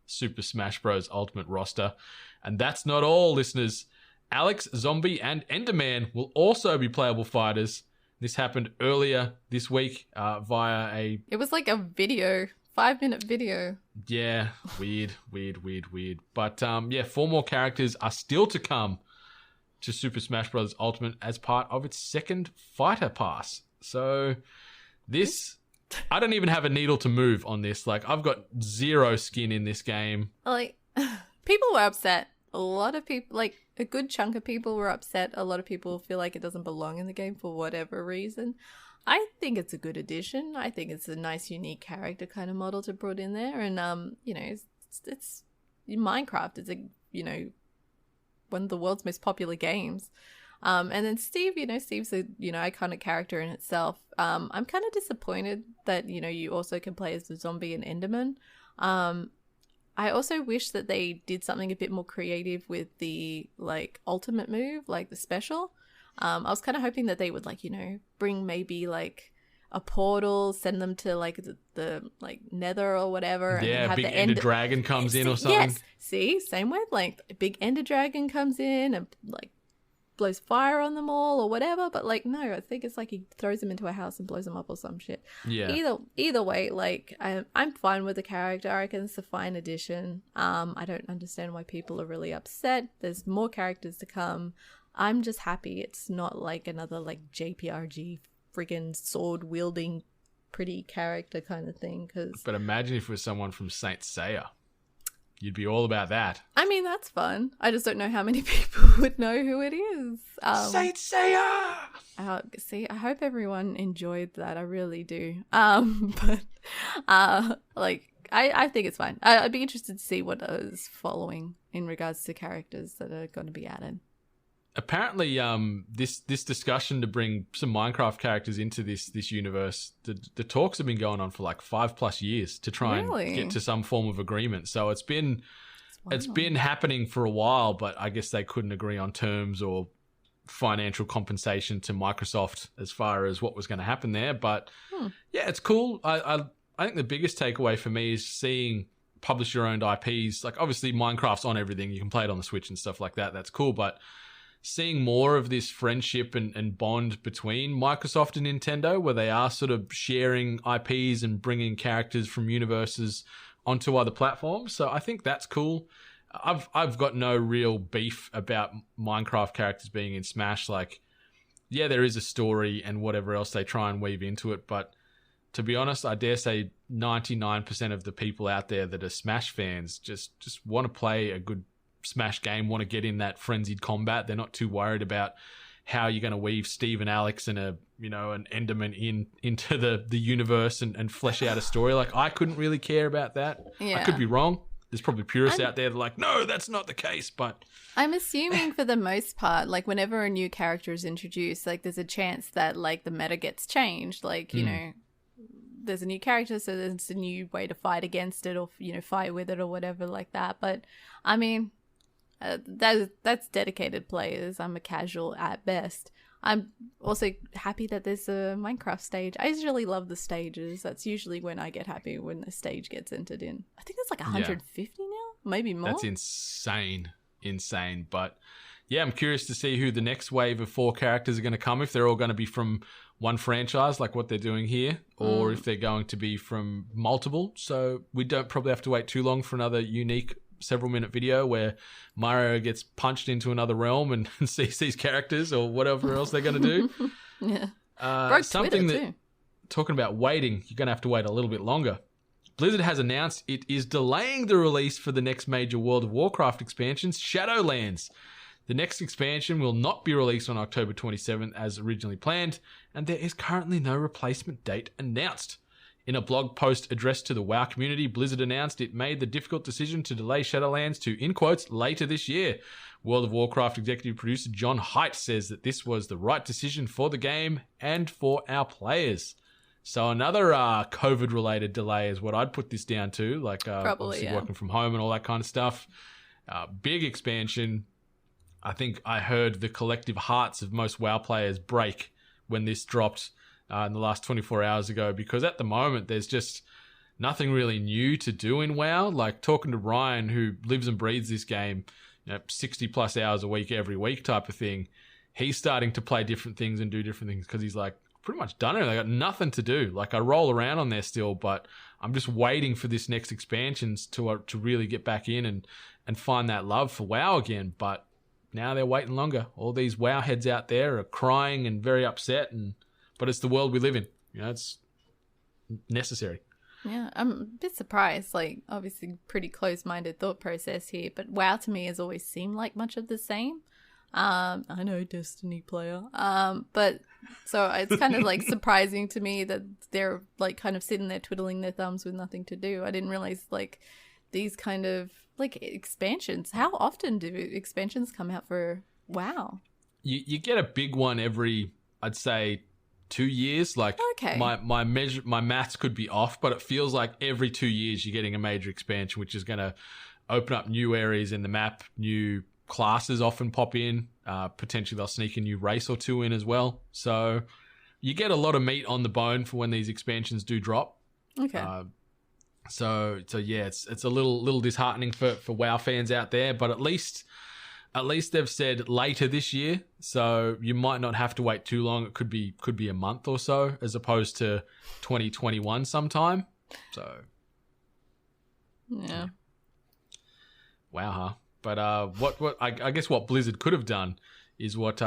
Super Smash Bros. Ultimate roster. And that's not all, listeners. Alex, Zombie, and Enderman will also be playable fighters. This happened earlier this week via a... It was like a video, 5-minute video. Yeah, weird. But 4 more characters are still to come to Super Smash Bros. Ultimate as part of its second fighter pass. So this... I don't even have a needle to move on this. Like, I've got zero skin in this game. Like, people were upset. A lot of people, like, a good chunk of people were upset. A lot of people feel like it doesn't belong in the game for whatever reason. I think it's a good addition. I think it's a nice, unique character kind of model to put in there. And, it's Minecraft. It's one of the world's most popular games. And then Steve, Steve's a, iconic character in itself. I'm kind of disappointed that, you also can play as the zombie and Enderman. I also wish that they did something a bit more creative with the, like, ultimate move, like the special. I was kind of hoping that they would, like, bring maybe, like, a portal, send them to, like, the like, nether or whatever. Yeah, and have big the ender dragon comes in or something. Yes, see? Same wavelength. A big ender dragon comes in and, like, blows fire on them all or whatever, but like no, I think it's like he throws them into a house and blows them up or some shit. Yeah. Either way, like I'm fine with the character. I reckon it's a fine addition. I don't understand why people are really upset. There's more characters to come. I'm just happy it's not like another like JPRG friggin' sword wielding pretty character kind of thing. But imagine if it was someone from Saint Seiya. You'd be all about that. I mean, that's fun. I just don't know how many people would know who it is. Saint Seiya! See, I hope everyone enjoyed that. I really do. But I think it's fine. I'd be interested to see what is following in regards to characters that are going to be added. Apparently, this discussion to bring some Minecraft characters into this universe, the talks have been going on for like 5+ years to try and get to some form of agreement. So it's been happening for a while, but I guess they couldn't agree on terms or financial compensation to Microsoft as far as what was going to happen there. But yeah, it's cool. I think the biggest takeaway for me is seeing publish your own IPs. Like obviously Minecraft's on everything. You can play it on the Switch and stuff like that. That's cool, but seeing more of this friendship and bond between Microsoft and Nintendo where they are sort of sharing IPs and bringing characters from universes onto other platforms. So I think that's cool. I've got no real beef about Minecraft characters being in Smash. Like, yeah, there is a story and whatever else they try and weave into it. But to be honest, I dare say 99% of the people out there that are Smash fans just want to play a good Smash game, want to get in that frenzied combat. They're not too worried about how you're going to weave Steve and Alex and an Enderman into the universe and flesh out a story. Like, I couldn't really care about that. Yeah. I could be wrong. There's probably purists out there that are like, no, that's not the case. But I'm assuming for the most part, like whenever a new character is introduced, like there's a chance that like the meta gets changed. Like, there's a new character, so there's a new way to fight against it or, fight with it or whatever like that. But I mean, that's dedicated players. I'm a casual at best. I'm also happy that there's a Minecraft stage. I usually love the stages. That's usually when I get happy, when the stage gets entered in. I think it's like 150 now, maybe more. That's insane. But yeah, I'm curious to see who the next wave of 4 characters are going to come, if they're all going to be from one franchise like what they're doing here, or if they're going to be from multiple. So we don't probably have to wait too long for another unique several-minute video where Mario gets punched into another realm and sees these characters or whatever else they're going to do. Yeah. Broke something Twitter that, too. Talking about waiting, you're going to have to wait a little bit longer. Blizzard has announced it is delaying the release for the next major World of Warcraft expansion, Shadowlands. The next expansion will not be released on October 27th as originally planned, and there is currently no replacement date announced. In a blog post addressed to the WoW community, Blizzard announced it made the difficult decision to delay Shadowlands to, in quotes, later this year. World of Warcraft executive producer John Haidt says that this was the right decision for the game and for our players. So another COVID-related delay is what I'd put this down to, like obviously working from home and all that kind of stuff. Big expansion. I think I heard the collective hearts of most WoW players break when this dropped in the last 24 hours ago, because at the moment there's just nothing really new to do in WoW. Like talking to Ryan, who lives and breathes this game, 60 plus hours a week, every week type of thing. He's starting to play different things and do different things because he's like, pretty much done it. I got nothing to do. Like I roll around on there still, but I'm just waiting for this next expansions to really get back in and find that love for WoW again. But now they're waiting longer. All these WoW heads out there are crying and very upset, but it's the world we live in. It's necessary. Yeah, I'm a bit surprised. Like, obviously, pretty close-minded thought process here, but WoW to me has always seemed like much of the same. I know, Destiny player. But so it's kind of like surprising to me that they're like kind of sitting there twiddling their thumbs with nothing to do. I didn't realize like these kind of like expansions. How often do expansions come out for WoW? You get a big one every, I'd say, 2 years. Like okay. my maths could be off, but it feels like every 2 years you're getting a major expansion, which is going to open up new areas in the map, new classes often pop in. Potentially they'll sneak a new race or two in as well. So you get a lot of meat on the bone for when these expansions do drop. Okay. So yeah, it's a little disheartening for WoW fans out there, but at least they've said later this year. So you might not have to wait too long. It could be a month or so, as opposed to 2021 sometime. So yeah. Wow, huh? But what I guess what Blizzard could have done is what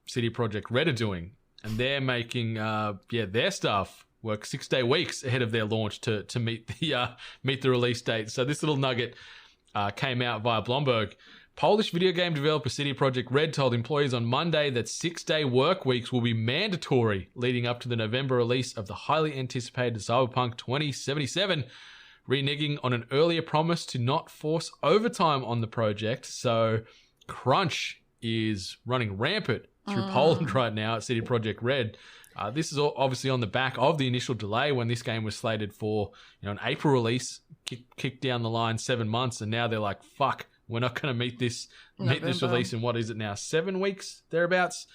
CD Projekt Red are doing, and they're making their stuff work 6-day weeks ahead of their launch to meet the release date. So this little nugget came out via Bloomberg. Polish video game developer CD Projekt Red told employees on Monday that 6-day work weeks will be mandatory leading up to the November release of the highly anticipated Cyberpunk 2077. Reneging on an earlier promise to not force overtime on the project. So crunch is running rampant through Poland right now at CD Projekt Red. This is obviously on the back of the initial delay when this game was slated for an April release, kicked down the line 7 months, and now they're like, fuck, we're not going to meet this release in, what is it now, 7 weeks, thereabouts,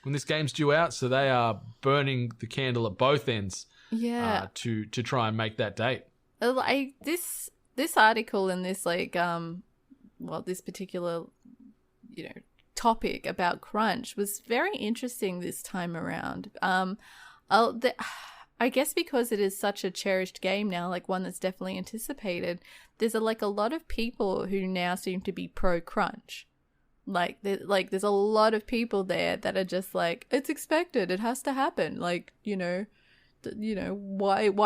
when this game's due out. So they are burning the candle at both ends to try and make that date. This article and this this particular topic about crunch was very interesting this time around. I guess because it is such a cherished game now, like one that's definitely anticipated, there's a lot of people who now seem to be pro crunch. There's a lot of people there that are just like, it's expected, it has to happen, why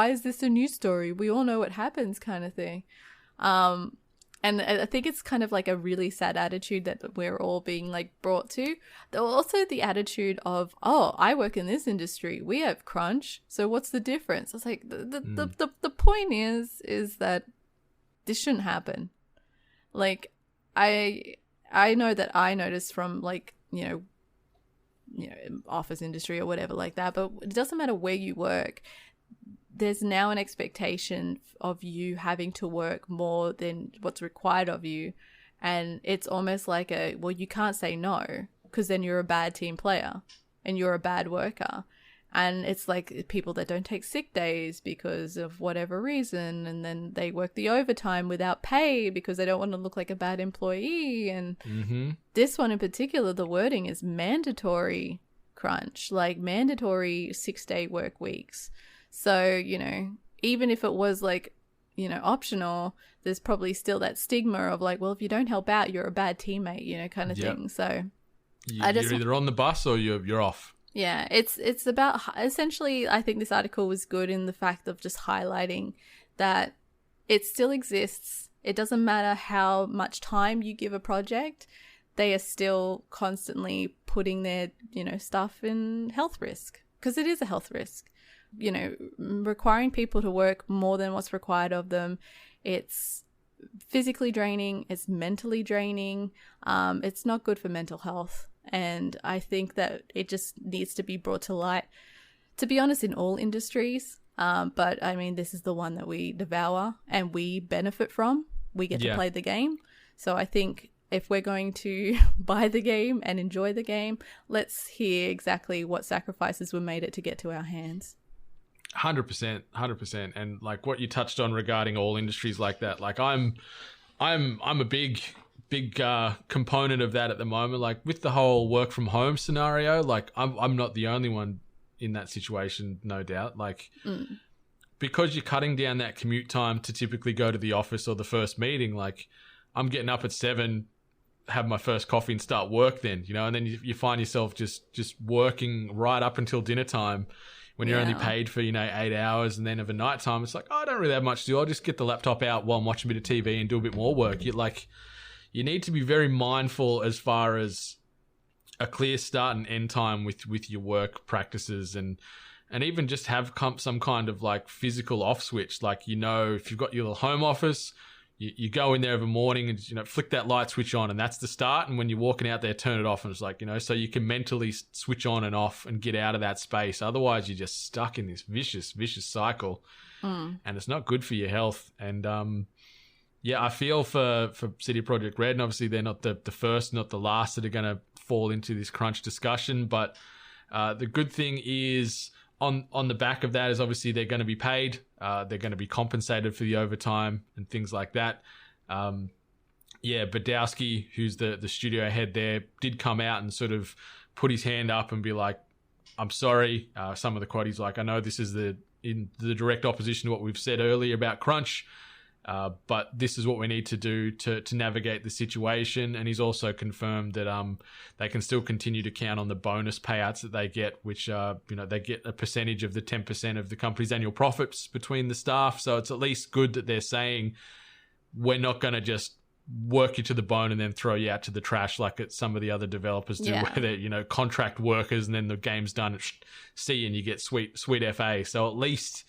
is this a news story? We all know what happens, kind of thing. And I think it's kind of like a really sad attitude that we're all being brought to. Also the attitude of, oh, I work in this industry, we have crunch, so what's the difference? It's like the point is that this shouldn't happen. I know that I noticed from office industry or whatever like that, but it doesn't matter where you work, there's now an expectation of you having to work more than what's required of you, and it's almost like you can't say no, because then you're a bad team player and you're a bad worker. And it's like people that don't take sick days because of whatever reason, and then they work the overtime without pay because they don't want to look like a bad employee. And this one in particular, the wording is mandatory crunch, mandatory 6-day work weeks. So, even if it was optional, there's probably still that stigma of well, if you don't help out, you're a bad teammate, kind of thing. So you're either on the bus or you're off. Yeah, it's about, essentially, I think this article was good in the fact of just highlighting that it still exists. It doesn't matter how much time you give a project, they are still constantly putting their, stuff in health risk, because it is a health risk. Requiring people to work more than what's required of them, it's physically draining, it's mentally draining, it's not good for mental health. And I think that it just needs to be brought to light, to be honest, in all industries. But I mean, this is the one that we devour and we benefit from. We get to play the game. So I think if we're going to buy the game and enjoy the game, let's hear exactly what sacrifices were made to get to our hands. 100%. And like what you touched on regarding all industries like that, like I'm a big component of that at the moment. Like with the whole work from home scenario, like I'm not the only one in that situation, no doubt. Like because you're cutting down that commute time to typically go to the office or the first meeting, like I'm getting up at 7, have my first coffee and start work then, you know, and then you find yourself just working right up until dinner time when you're only paid for, 8 hours, and then of a night time, it's like, oh, I don't really have much to do. I'll just get the laptop out while I'm watching a bit of TV and do a bit more work. You need to be very mindful as far as a clear start and end time with your work practices, and even just have some kind of like physical off switch. Like, if you've got your little home office, you go in there every morning and, flick that light switch on, and that's the start. And when you're walking out there, turn it off. And it's like, so you can mentally switch on and off and get out of that space. Otherwise, you're just stuck in this vicious cycle. And it's not good for your health. And, I feel for CD Projekt Red, and obviously they're not the first, not the last that are going to fall into this crunch discussion. But the good thing is, on the back of that is obviously they're going to be paid. They're going to be compensated for the overtime and things like that. Badowski, who's the studio head there, did come out and sort of put his hand up and be like, I'm sorry. Some of the quote, he's like, I know this is in the direct opposition to what we've said earlier about crunch. But this is what we need to do to navigate the situation. And he's also confirmed that they can still continue to count on the bonus payouts that they get, which they get a percentage of the 10% of the company's annual profits between the staff. So it's at least good that they're saying we're not going to just work you to the bone and then throw you out to the trash like some of the other developers do, where they're contract workers and then the game's done, see you, and you get sweet FA. So at least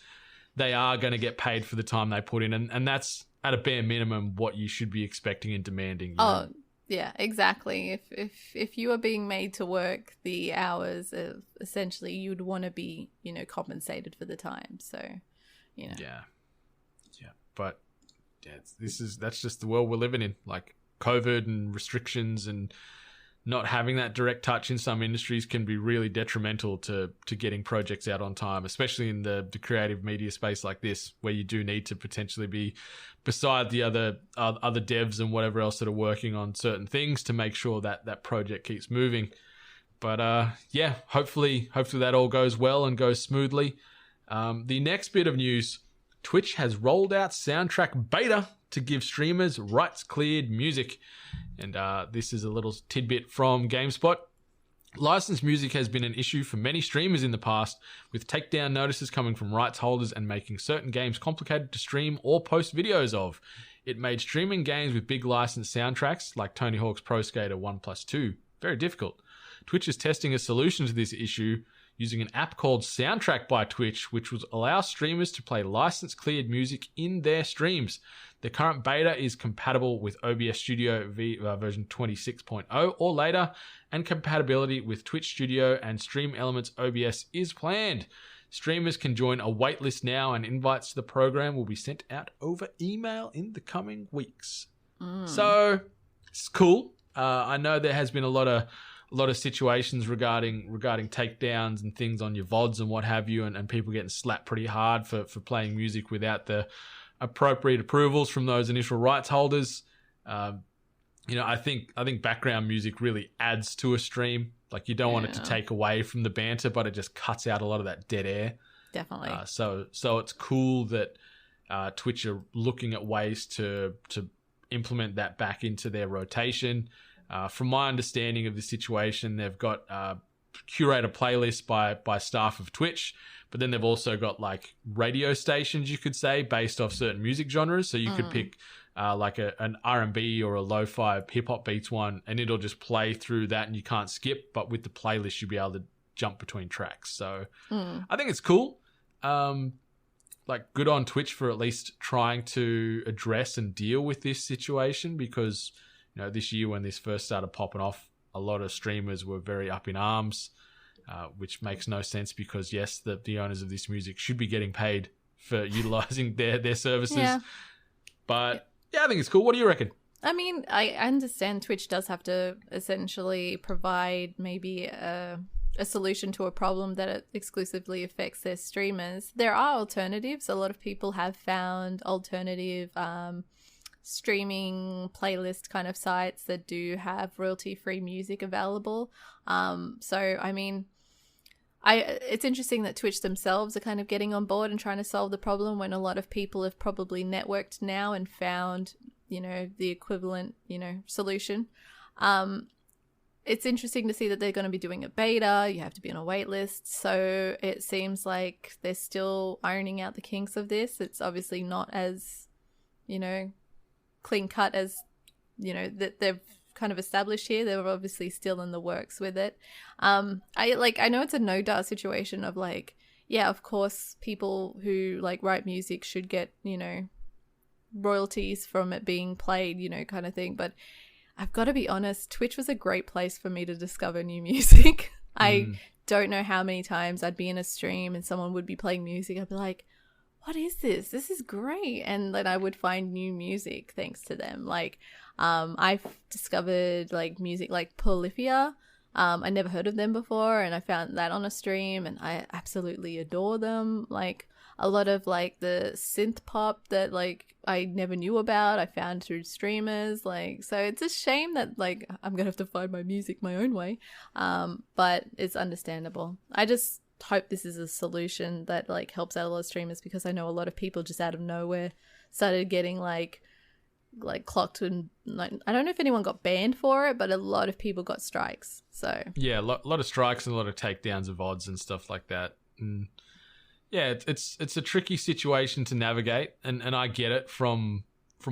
they are going to get paid for the time they put in, and that's at a bare minimum what you should be expecting and demanding. Yeah, exactly. If you are being made to work the hours, essentially you'd want to be, compensated for the time. So, but that's just the world we're living in. Like COVID and restrictions and not having that direct touch in some industries can be really detrimental to getting projects out on time, especially in the creative media space like this, where you do need to potentially be beside the other devs and whatever else that are working on certain things to make sure that project keeps moving. But hopefully that all goes well and goes smoothly. The next bit of news, Twitch has rolled out soundtrack beta to give streamers rights-cleared music. And this is a little tidbit from GameSpot. Licensed music has been an issue for many streamers in the past, with takedown notices coming from rights holders and making certain games complicated to stream or post videos of. It made streaming games with big licensed soundtracks, like Tony Hawk's Pro Skater 1+2, very difficult. Twitch is testing a solution to this issue using an app called Soundtrack by Twitch, which will allow streamers to play license-cleared music in their streams. The current beta is compatible with OBS Studio version 26.0 or later, and compatibility with Twitch Studio and Stream Elements OBS is planned. Streamers can join a waitlist now, and invites to the program will be sent out over email in the coming weeks. So it's cool. I know there has been a lot of situations regarding takedowns and things on your VODs and what have you, and people getting slapped pretty hard for playing music without the appropriate approvals from those initial rights holders. I think background music really adds to a stream. Like, you don't want it to take away from the banter, but it just cuts out a lot of that dead air. Definitely. So it's cool that Twitch are looking at ways to implement that back into their rotation. From my understanding of the situation, they've got curated playlists by staff of Twitch, but then they've also got like radio stations, you could say, based off certain music genres. So you could pick like an R&B or a lo-fi hip-hop beats one, and it'll just play through that and you can't skip. But with the playlist, you'll be able to jump between tracks. So I think it's cool. Like, good on Twitch for at least trying to address and deal with this situation, because this year when this first started popping off, a lot of streamers were very up in arms, which makes no sense, because yes, the owners of this music should be getting paid for utilizing their services. Yeah. But yeah, I think it's cool. What do you reckon? I mean, I understand Twitch does have to essentially provide maybe a solution to a problem that it exclusively affects their streamers. There are alternatives. A lot of people have found alternative streaming playlist kind of sites that do have royalty-free music available. So, I mean, it's interesting that Twitch themselves are kind of getting on board and trying to solve the problem when a lot of people have probably networked now and found, the equivalent, solution. It's interesting to see that they're going to be doing a beta. You have to be on a wait list. So it seems like they're still ironing out the kinks of this. It's obviously not as, clean cut as, that they've kind of established here. They're obviously still in the works with it. I know it's a no-duh situation of like, yeah, of course people who like write music should get, royalties from it being played, kind of thing. But I've got to be honest, Twitch was a great place for me to discover new music. I don't know how many times I'd be in a stream and someone would be playing music. I'd be like, what is this? This is great. And then I would find new music thanks to them. Like, I've discovered like music like Polyphia. I never heard of them before, and I found that on a stream, and I absolutely adore them. Like, a lot of like the synth pop that like I never knew about, I found through streamers. Like, so it's a shame that like I'm gonna have to find my music my own way. But it's understandable. I just hope this is a solution that like helps out a lot of streamers, because I know a lot of people just out of nowhere started getting like clocked, and like, I don't know if anyone got banned for it, but a lot of people got strikes. So yeah, a lot of strikes and a lot of takedowns of odds and stuff like that. And yeah, it's a tricky situation to navigate, and I get it from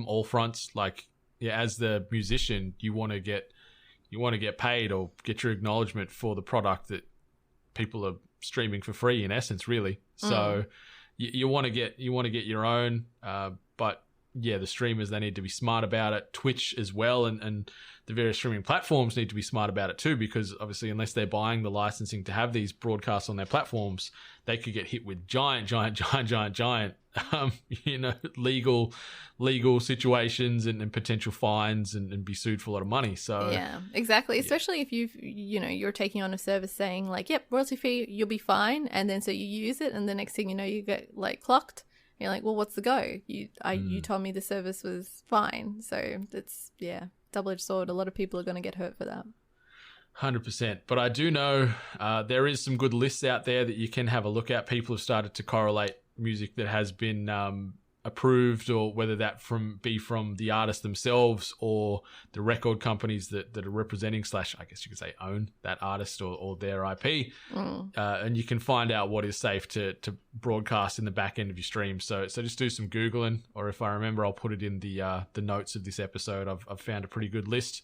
all fronts. Like, yeah, as the musician, you want to get paid or get your acknowledgement for the product that people are streaming for free, in essence, really. So you want to get your own, but yeah, the streamers, they need to be smart about it. Twitch as well, and the various streaming platforms need to be smart about it too, because obviously unless they're buying the licensing to have these broadcasts on their platforms, they could get hit with giant legal situations and potential fines and be sued for a lot of money. So yeah, exactly. Especially if you're taking on a service saying like, yep, royalty free, you'll be fine, and then so you use it, and the next thing you know, you get like clocked. You're like, well, what's the go? You told me the service was fine. So it's, double-edged sword. A lot of people are going to get hurt for that. 100%. But I do know there is some good lists out there that you can have a look at. People have started to correlate music that has been approved, or whether that be from the artists themselves or the record companies that are representing / I guess you could say own that artist or their IP. And you can find out what is safe to broadcast in the back end of your stream. So just do some Googling, or if I remember, I'll put it in the notes of this episode. I've found a pretty good list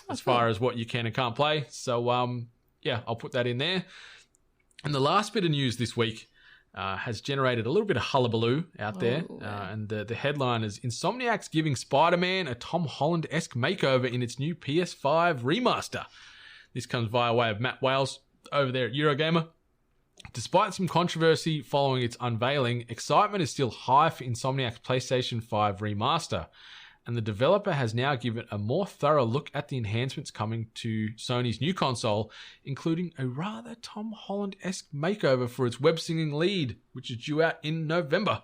as far as what you can and can't play. So I'll put that in there. And the last bit of news this week has generated a little bit of hullabaloo out there. And the headline is, Insomniac's giving Spider-Man a Tom Holland-esque makeover in its new PS5 remaster. This comes via way of Matt Wales over there at Eurogamer. Despite some controversy following its unveiling, excitement is still high for Insomniac's PlayStation 5 remaster. And the developer has now given a more thorough look at the enhancements coming to Sony's new console, including a rather Tom Holland-esque makeover for its web-singing lead, which is due out in November.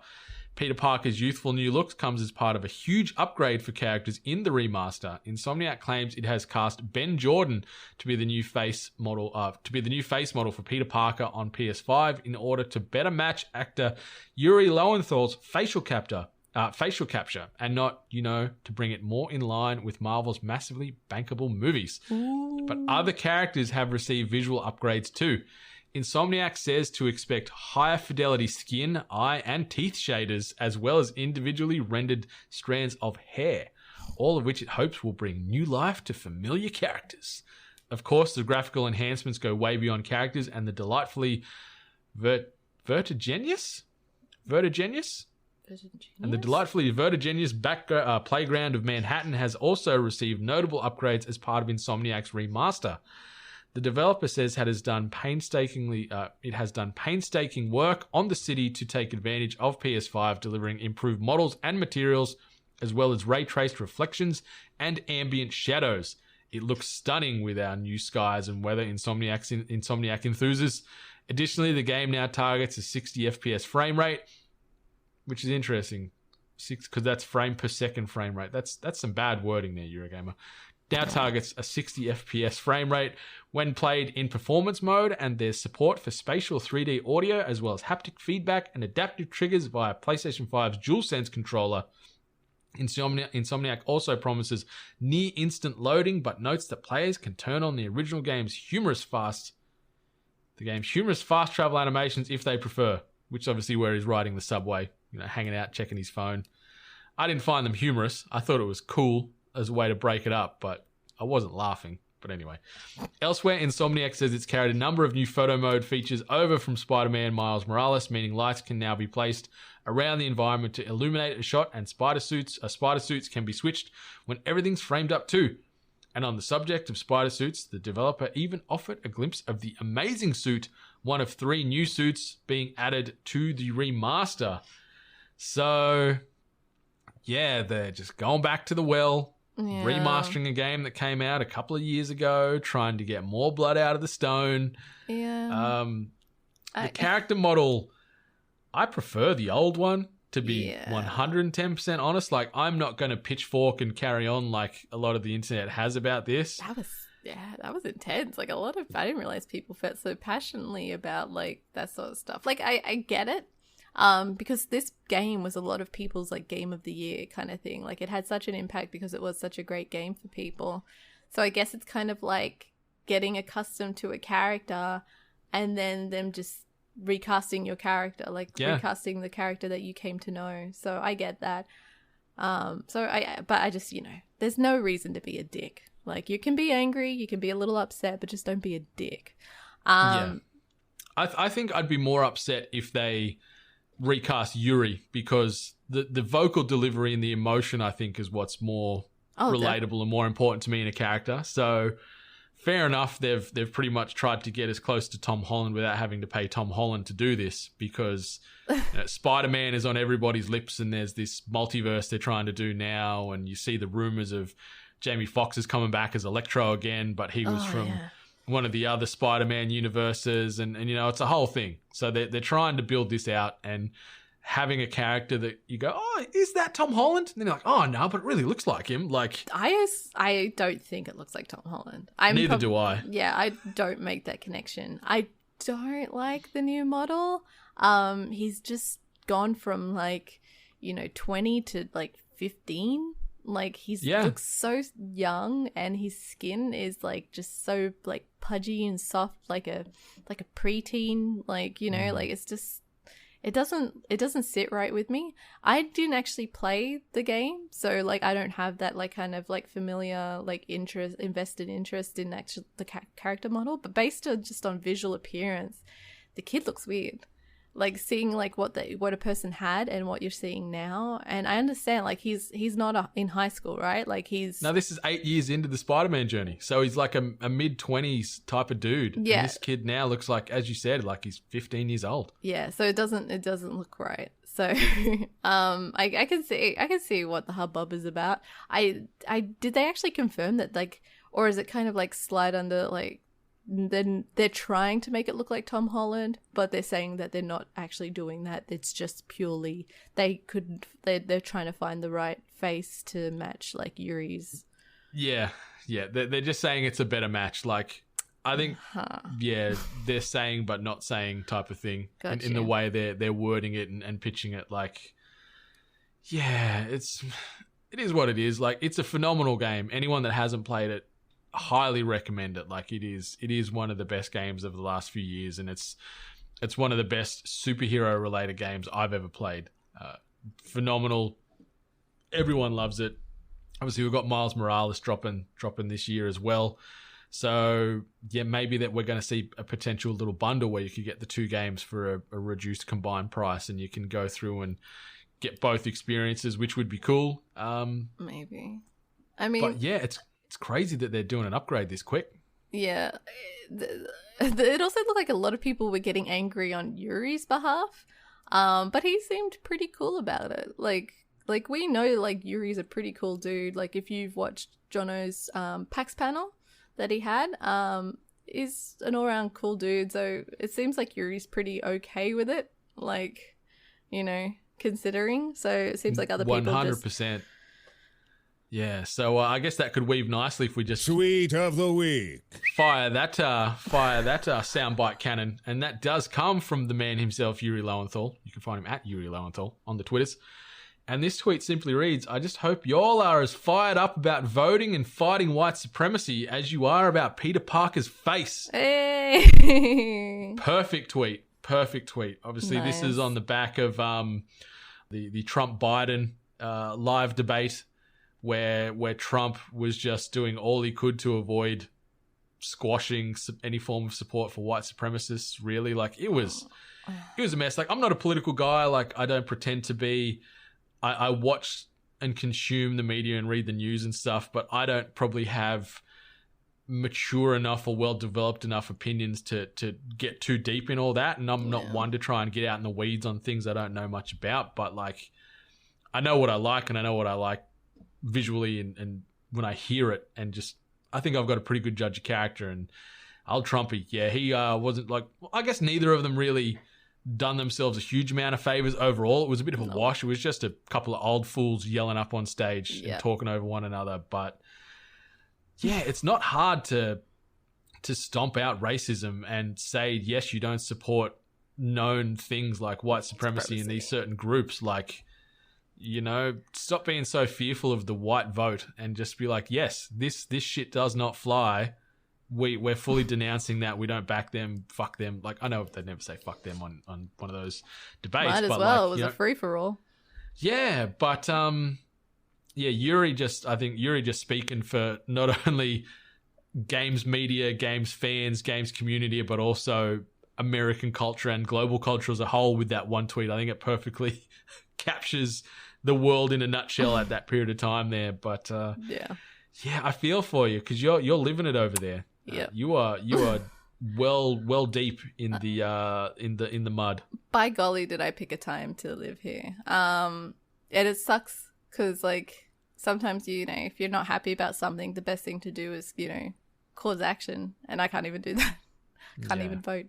Peter Parker's youthful new look comes as part of a huge upgrade for characters in the remaster. Insomniac claims it has cast Ben Jordan to be the new face model for Peter Parker on PS5 in order to better match actor Yuri Lowenthal's facial capture, and not, to bring it more in line with Marvel's massively bankable movies. Ooh. But other characters have received visual upgrades too. Insomniac says to expect higher fidelity skin, eye, and teeth shaders, as well as individually rendered strands of hair, all of which it hopes will bring new life to familiar characters. Of course, the graphical enhancements go way beyond characters, and the delightfully vertiginous? And the delightfully vertiginous playground of Manhattan has also received notable upgrades as part of Insomniac's remaster. The developer says it has done painstaking work on the city to take advantage of PS5, delivering improved models and materials as well as ray-traced reflections and ambient shadows. It looks stunning with our new skies and weather Insomniac enthuses. Additionally, the game now targets a 60 FPS frame rate, which is interesting, because that's frame per second frame rate. That's some bad wording there, Eurogamer. Now targets a 60 FPS frame rate when played in performance mode, and there's support for spatial 3D audio as well as haptic feedback and adaptive triggers via PlayStation 5's DualSense controller. Insomniac also promises near instant loading, but notes that players can turn on the original game's humorous fast travel animations if they prefer, which is obviously where he's riding the subway, hanging out, checking his phone. I didn't find them humorous. I thought it was cool as a way to break it up, but I wasn't laughing. But anyway. Elsewhere, Insomniac says it's carried a number of new photo mode features over from Spider-Man Miles Morales, meaning lights can now be placed around the environment to illuminate a shot, and spider suits can be switched when everything's framed up too. And on the subject of spider suits, the developer even offered a glimpse of the Amazing Suit, one of 3 new suits being added to the remaster. So, yeah, they're just going back to the well, remastering a game that came out a couple of years ago, trying to get more blood out of the stone. Yeah. The character model, I prefer the old one, to be 110% honest. Like, I'm not going to pitchfork and carry on like a lot of the internet has about this. That was intense. Like, I didn't realize people felt so passionately about like that sort of stuff. Like, I get it. Because this game was a lot of people's like game of the year kind of thing. Like, it had such an impact because it was such a great game for people. So I guess it's kind of like getting accustomed to a character and then them just recasting your character, recasting the character that you came to know. So I get that. But I just, there's no reason to be a dick. Like, you can be angry, you can be a little upset, but just don't be a dick. I think I'd be more upset if they recast Yuri, because the vocal delivery and the emotion, I think, is what's more relatable and more important to me in a character. So fair enough, they've pretty much tried to get as close to Tom Holland without having to pay Tom Holland to do this, because Spider-Man is on everybody's lips, and there's this multiverse they're trying to do now, and you see the rumors of Jamie Foxx is coming back as Electro again, but he was from one of the other Spider-Man universes, and it's a whole thing. So they're trying to build this out, and having a character that you go, oh, is that Tom Holland? And then you're like, oh, no, but it really looks like him. Like, I don't think it looks like Tom Holland. Neither do I. Yeah, I don't make that connection. I don't like the new model. He's just gone from 20 to 15. Like, looks so young, and his skin is just so pudgy and soft, like a preteen. It's just, it doesn't sit right with me. I didn't actually play the game, so I don't have that familiar invested interest in actual the character model. But based on visual appearance, the kid looks weird. Seeing what a person had and what you're seeing now, and I understand he's not in high school, right? No, this is 8 years into the Spider-Man journey, so he's like a mid-20s type of dude. Yeah, and this kid now looks like, as you said, he's 15 years old. Yeah, so it doesn't look right. So I can see what the hubbub is about. I did they actually confirm that or is it kind of slide under then they're trying to make it look like Tom Holland, but they're saying that they're not actually doing that. It's just purely they're trying to find the right face to match Yuri's. Yeah, they're just saying it's a better match. I think, they're saying but not saying type of thing. Gotcha. In the way they're wording it and pitching it. It is what it is. It's a phenomenal game. Anyone that hasn't played it, highly recommend it. It is one of the best games of the last few years, and it's one of the best superhero related games I've ever played. Phenomenal. Everyone loves it. Obviously, we've got Miles Morales dropping this year as well. So yeah, maybe that we're going to see a potential little bundle where you could get the 2 games for a reduced combined price, and you can go through and get both experiences, which would be cool. Maybe. I mean, but yeah, it's crazy that they're doing an upgrade this quick. Yeah. It also looked like a lot of people were getting angry on Yuri's behalf. But he seemed pretty cool about it. like we know like Yuri's a pretty cool dude. Like if you've watched Jono's PAX panel that he had, is an all-around cool dude. So it seems like Yuri's pretty okay with it, like, you know, considering. So it seems like other people 100%. Yeah, so I guess that could weave nicely if we just Tweet of the week. fire that soundbite cannon, and that does come from the man himself, Yuri Lowenthal. You can find him at Yuri Lowenthal on the Twitters. And this tweet simply reads, "I just hope y'all are as fired up about voting and fighting white supremacy as you are about Peter Parker's face." Hey. Perfect tweet. Obviously, Nice. this is on the back of the Trump-Biden live debate where Trump was just doing all he could to avoid squashing any form of support for white supremacists. Really, like it was a mess. Like, I'm not a political guy. Like, I don't pretend to be. I watch and consume the media and read the news and stuff, but I don't probably have mature enough or well-developed enough opinions to get too deep in all that. And I'm not one to try and get out in the weeds on things I don't know much about. But, like, I know what I like, and I know what I like visually and when I hear it. And just, I think I've got a pretty good judge of character. And old Trumpy, yeah, he wasn't like, I guess neither of them really done themselves a huge amount of favors overall. It was a bit of a wash. It was just a couple of old fools yelling up on stage and talking over one another. But yeah, it's not hard to stomp out racism and say, yes, you don't support known things like white supremacy in these certain groups. Like, you know, stop being so fearful of the white vote and just be like, yes, this shit does not fly. We're fully denouncing that. We don't back them. Fuck them. Like, I know they'd never say fuck them on one of those debates. Might as but well. like, It was a free-for-all. Yeah, but yeah, Yuri just speaking for not only games media, games fans, games community, but also American culture and global culture as a whole with that one tweet. I think it perfectly captures the world in a nutshell at that period of time there. But yeah, I feel for you because you're living it over there. Yeah, you are well deep in the mud. By golly, did I pick a time to live here? And it sucks because like sometimes you know if you're not happy about something, the best thing to do is cause action, and I can't even do that. Can't even vote.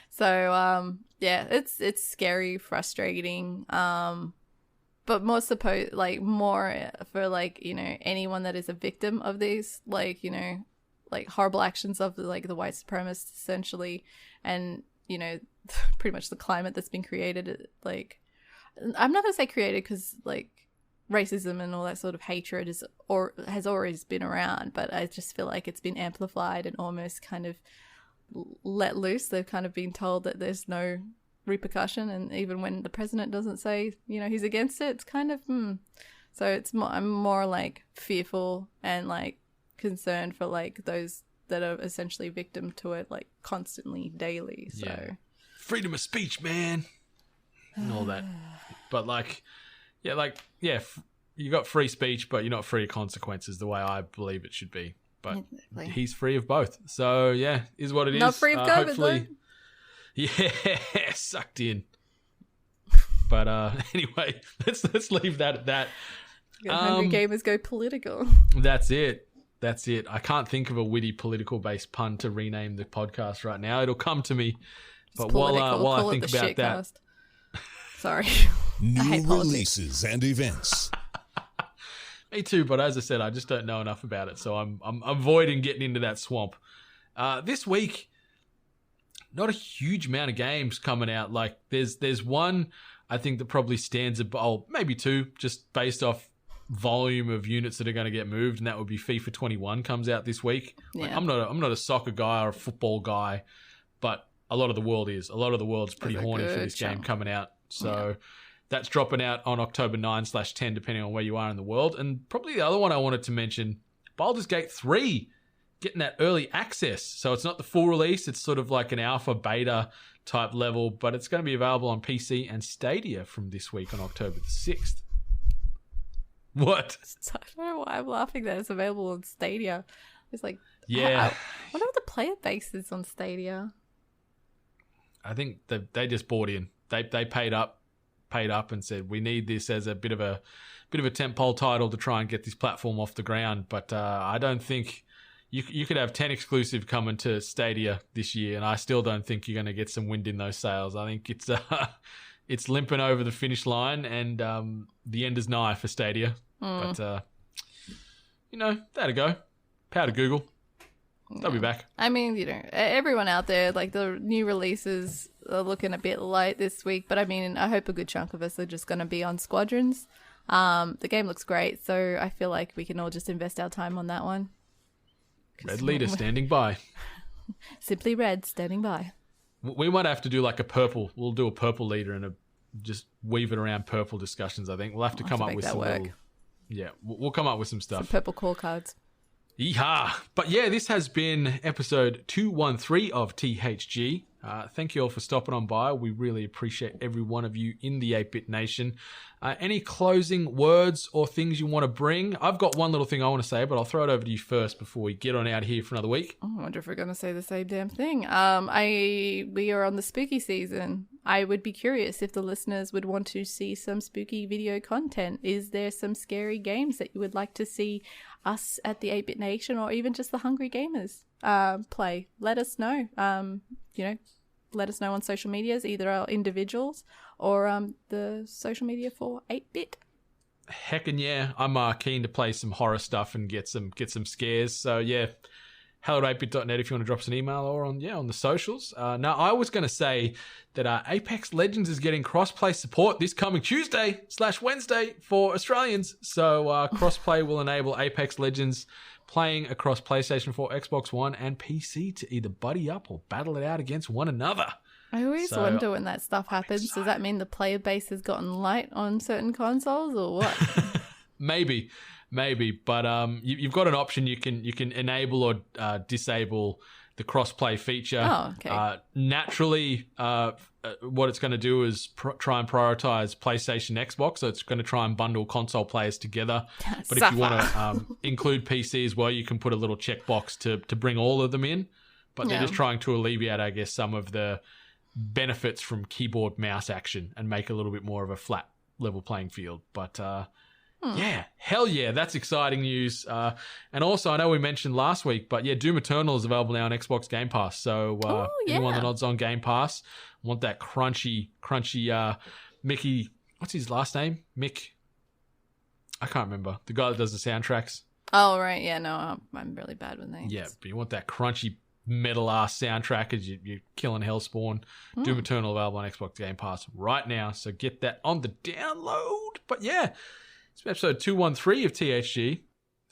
So yeah, it's scary, frustrating. But more for anyone that is a victim of these horrible actions of the white supremacists essentially, and pretty much the climate that's been created. Like, I'm not gonna say created because racism and all that sort of hatred has always been around, but I just feel like it's been amplified and almost kind of let loose. They've kind of been told that there's no repercussion, and even when the president doesn't say he's against it, it's kind of so I'm more fearful and concerned for those that are essentially victim to it constantly daily. So freedom of speech, man, and all that. But you got free speech, but you're not free of consequences the way I believe it should be. But he's free of both. So yeah, is what it is. Not free of COVID, hopefully. Yeah, sucked in. But anyway, let's leave that at that. Hungry gamers go political. That's it. I can't think of a witty political based pun to rename the podcast right now. It'll come to me. But while I think about that, sorry. New releases and events. Me too, but as I said, I just don't know enough about it, so I'm avoiding getting into that swamp. This week, not a huge amount of games coming out. There's one I think that probably stands maybe two, just based off volume of units that are going to get moved, and that would be FIFA 21 comes out this week. Yeah. I'm not a soccer guy or a football guy, but a lot of the world is. A lot of the world's pretty horny for this game coming out. So that's dropping out on October 9/10, depending on where you are in the world. And probably the other one I wanted to mention, Baldur's Gate 3, getting that early access. So it's not the full release. It's sort of like an alpha, beta type level, but it's going to be available on PC and Stadia from this week on October the 6th. What? I don't know why I'm laughing that it's available on Stadia. It's what are the player bases on Stadia? I think they just bought in. They paid up paid up and said we need this as a bit of a tentpole title to try and get this platform off the ground. But I don't think you could have 10 exclusive coming to Stadia this year, and I still don't think you're going to get some wind in those sails. I think it's limping over the finish line, and the end is nigh for Stadia. But that'll go. Power to Google. They'll be back. I mean, everyone out there, like the new releases are looking a bit light this week, but I mean, I hope a good chunk of us are just going to be on Squadrons. The game looks great, so I feel like we can all just invest our time on that one. Red leader standing by. Simply Red standing by. We might have to do like a purple. We'll do a purple leader and just weave it around purple discussions, I think. We'll have to come up with some little... Yeah, we'll come up with some stuff. Some purple call cards. Yeehaw. But yeah, this has been episode 213 of THG. Thank you all for stopping on by. We really appreciate every one of you in the 8-Bit Nation. Any closing words or things you want to bring? I've got one little thing I want to say, but I'll throw it over to you first before we get on out here for another week. I wonder if we're going to say the same damn thing. We are on the spooky season. I would be curious if the listeners would want to see some spooky video content. Is there some scary games that you would like to see us at the 8-Bit Nation or even just the Hungry Gamers play? Let us know. Let us know on social medias, either our individuals or the social media for 8-Bit. Heckin' yeah, I'm keen to play some horror stuff and get some scares. So yeah, hello@8bit.net if you want to drop us an email or on the socials. Now, I was going to say that Apex Legends is getting cross-play support this coming Tuesday/Wednesday for Australians. So cross-play will enable Apex Legends playing across PlayStation 4, Xbox One, and PC to either buddy up or battle it out against one another. I always wonder when that stuff happens. Does that mean the player base has gotten light on certain consoles or what? Maybe. But you've got an option. You can enable or disable the cross-play feature. Oh, okay. Naturally, what it's going to do is try and prioritize PlayStation, Xbox. So it's going to try and bundle console players together. But if you want to include PC as well, you can put a little checkbox to bring all of them in. But they're just trying to alleviate, I guess, some of the benefits from keyboard mouse action and make a little bit more of a flat level playing field. But yeah, hell yeah, that's exciting news. And also, I know we mentioned last week, but yeah, Doom Eternal is available now on Xbox Game Pass. So anyone that nods on Game Pass, want that crunchy Mickey, what's his last name? Mick, I can't remember. The guy that does the soundtracks. Oh, right. Yeah, no, I'm really bad with names. Yeah, but you want that crunchy metal-ass soundtrack as you're killing Hellspawn. Doom Eternal available on Xbox Game Pass right now. So get that on the download. But yeah, it's episode 213 of THG.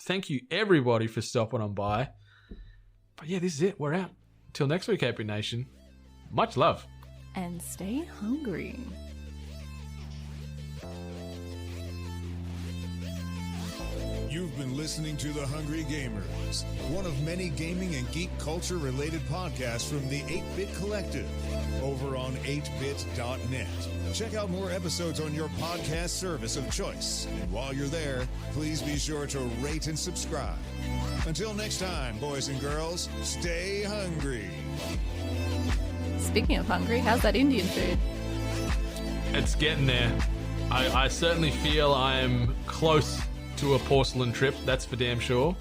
Thank you, everybody, for stopping on by. But yeah, this is it. We're out. Till next week, 8-Bit Nation. Much love. And stay hungry. You've been listening to The Hungry Gamers, one of many gaming and geek culture related podcasts from the 8-Bit Collective over on 8bit.net. Check out more episodes on your podcast service of choice. And while you're there, please be sure to rate and subscribe. Until next time, boys and girls, stay hungry. Speaking of hungry, how's that Indian food? It's getting there. I certainly feel I'm close to a porcelain trip, that's for damn sure.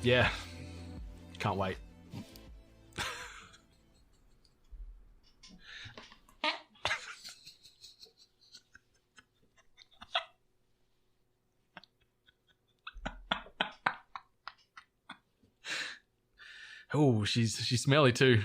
Yeah, can't wait. Oh, she's smelly too.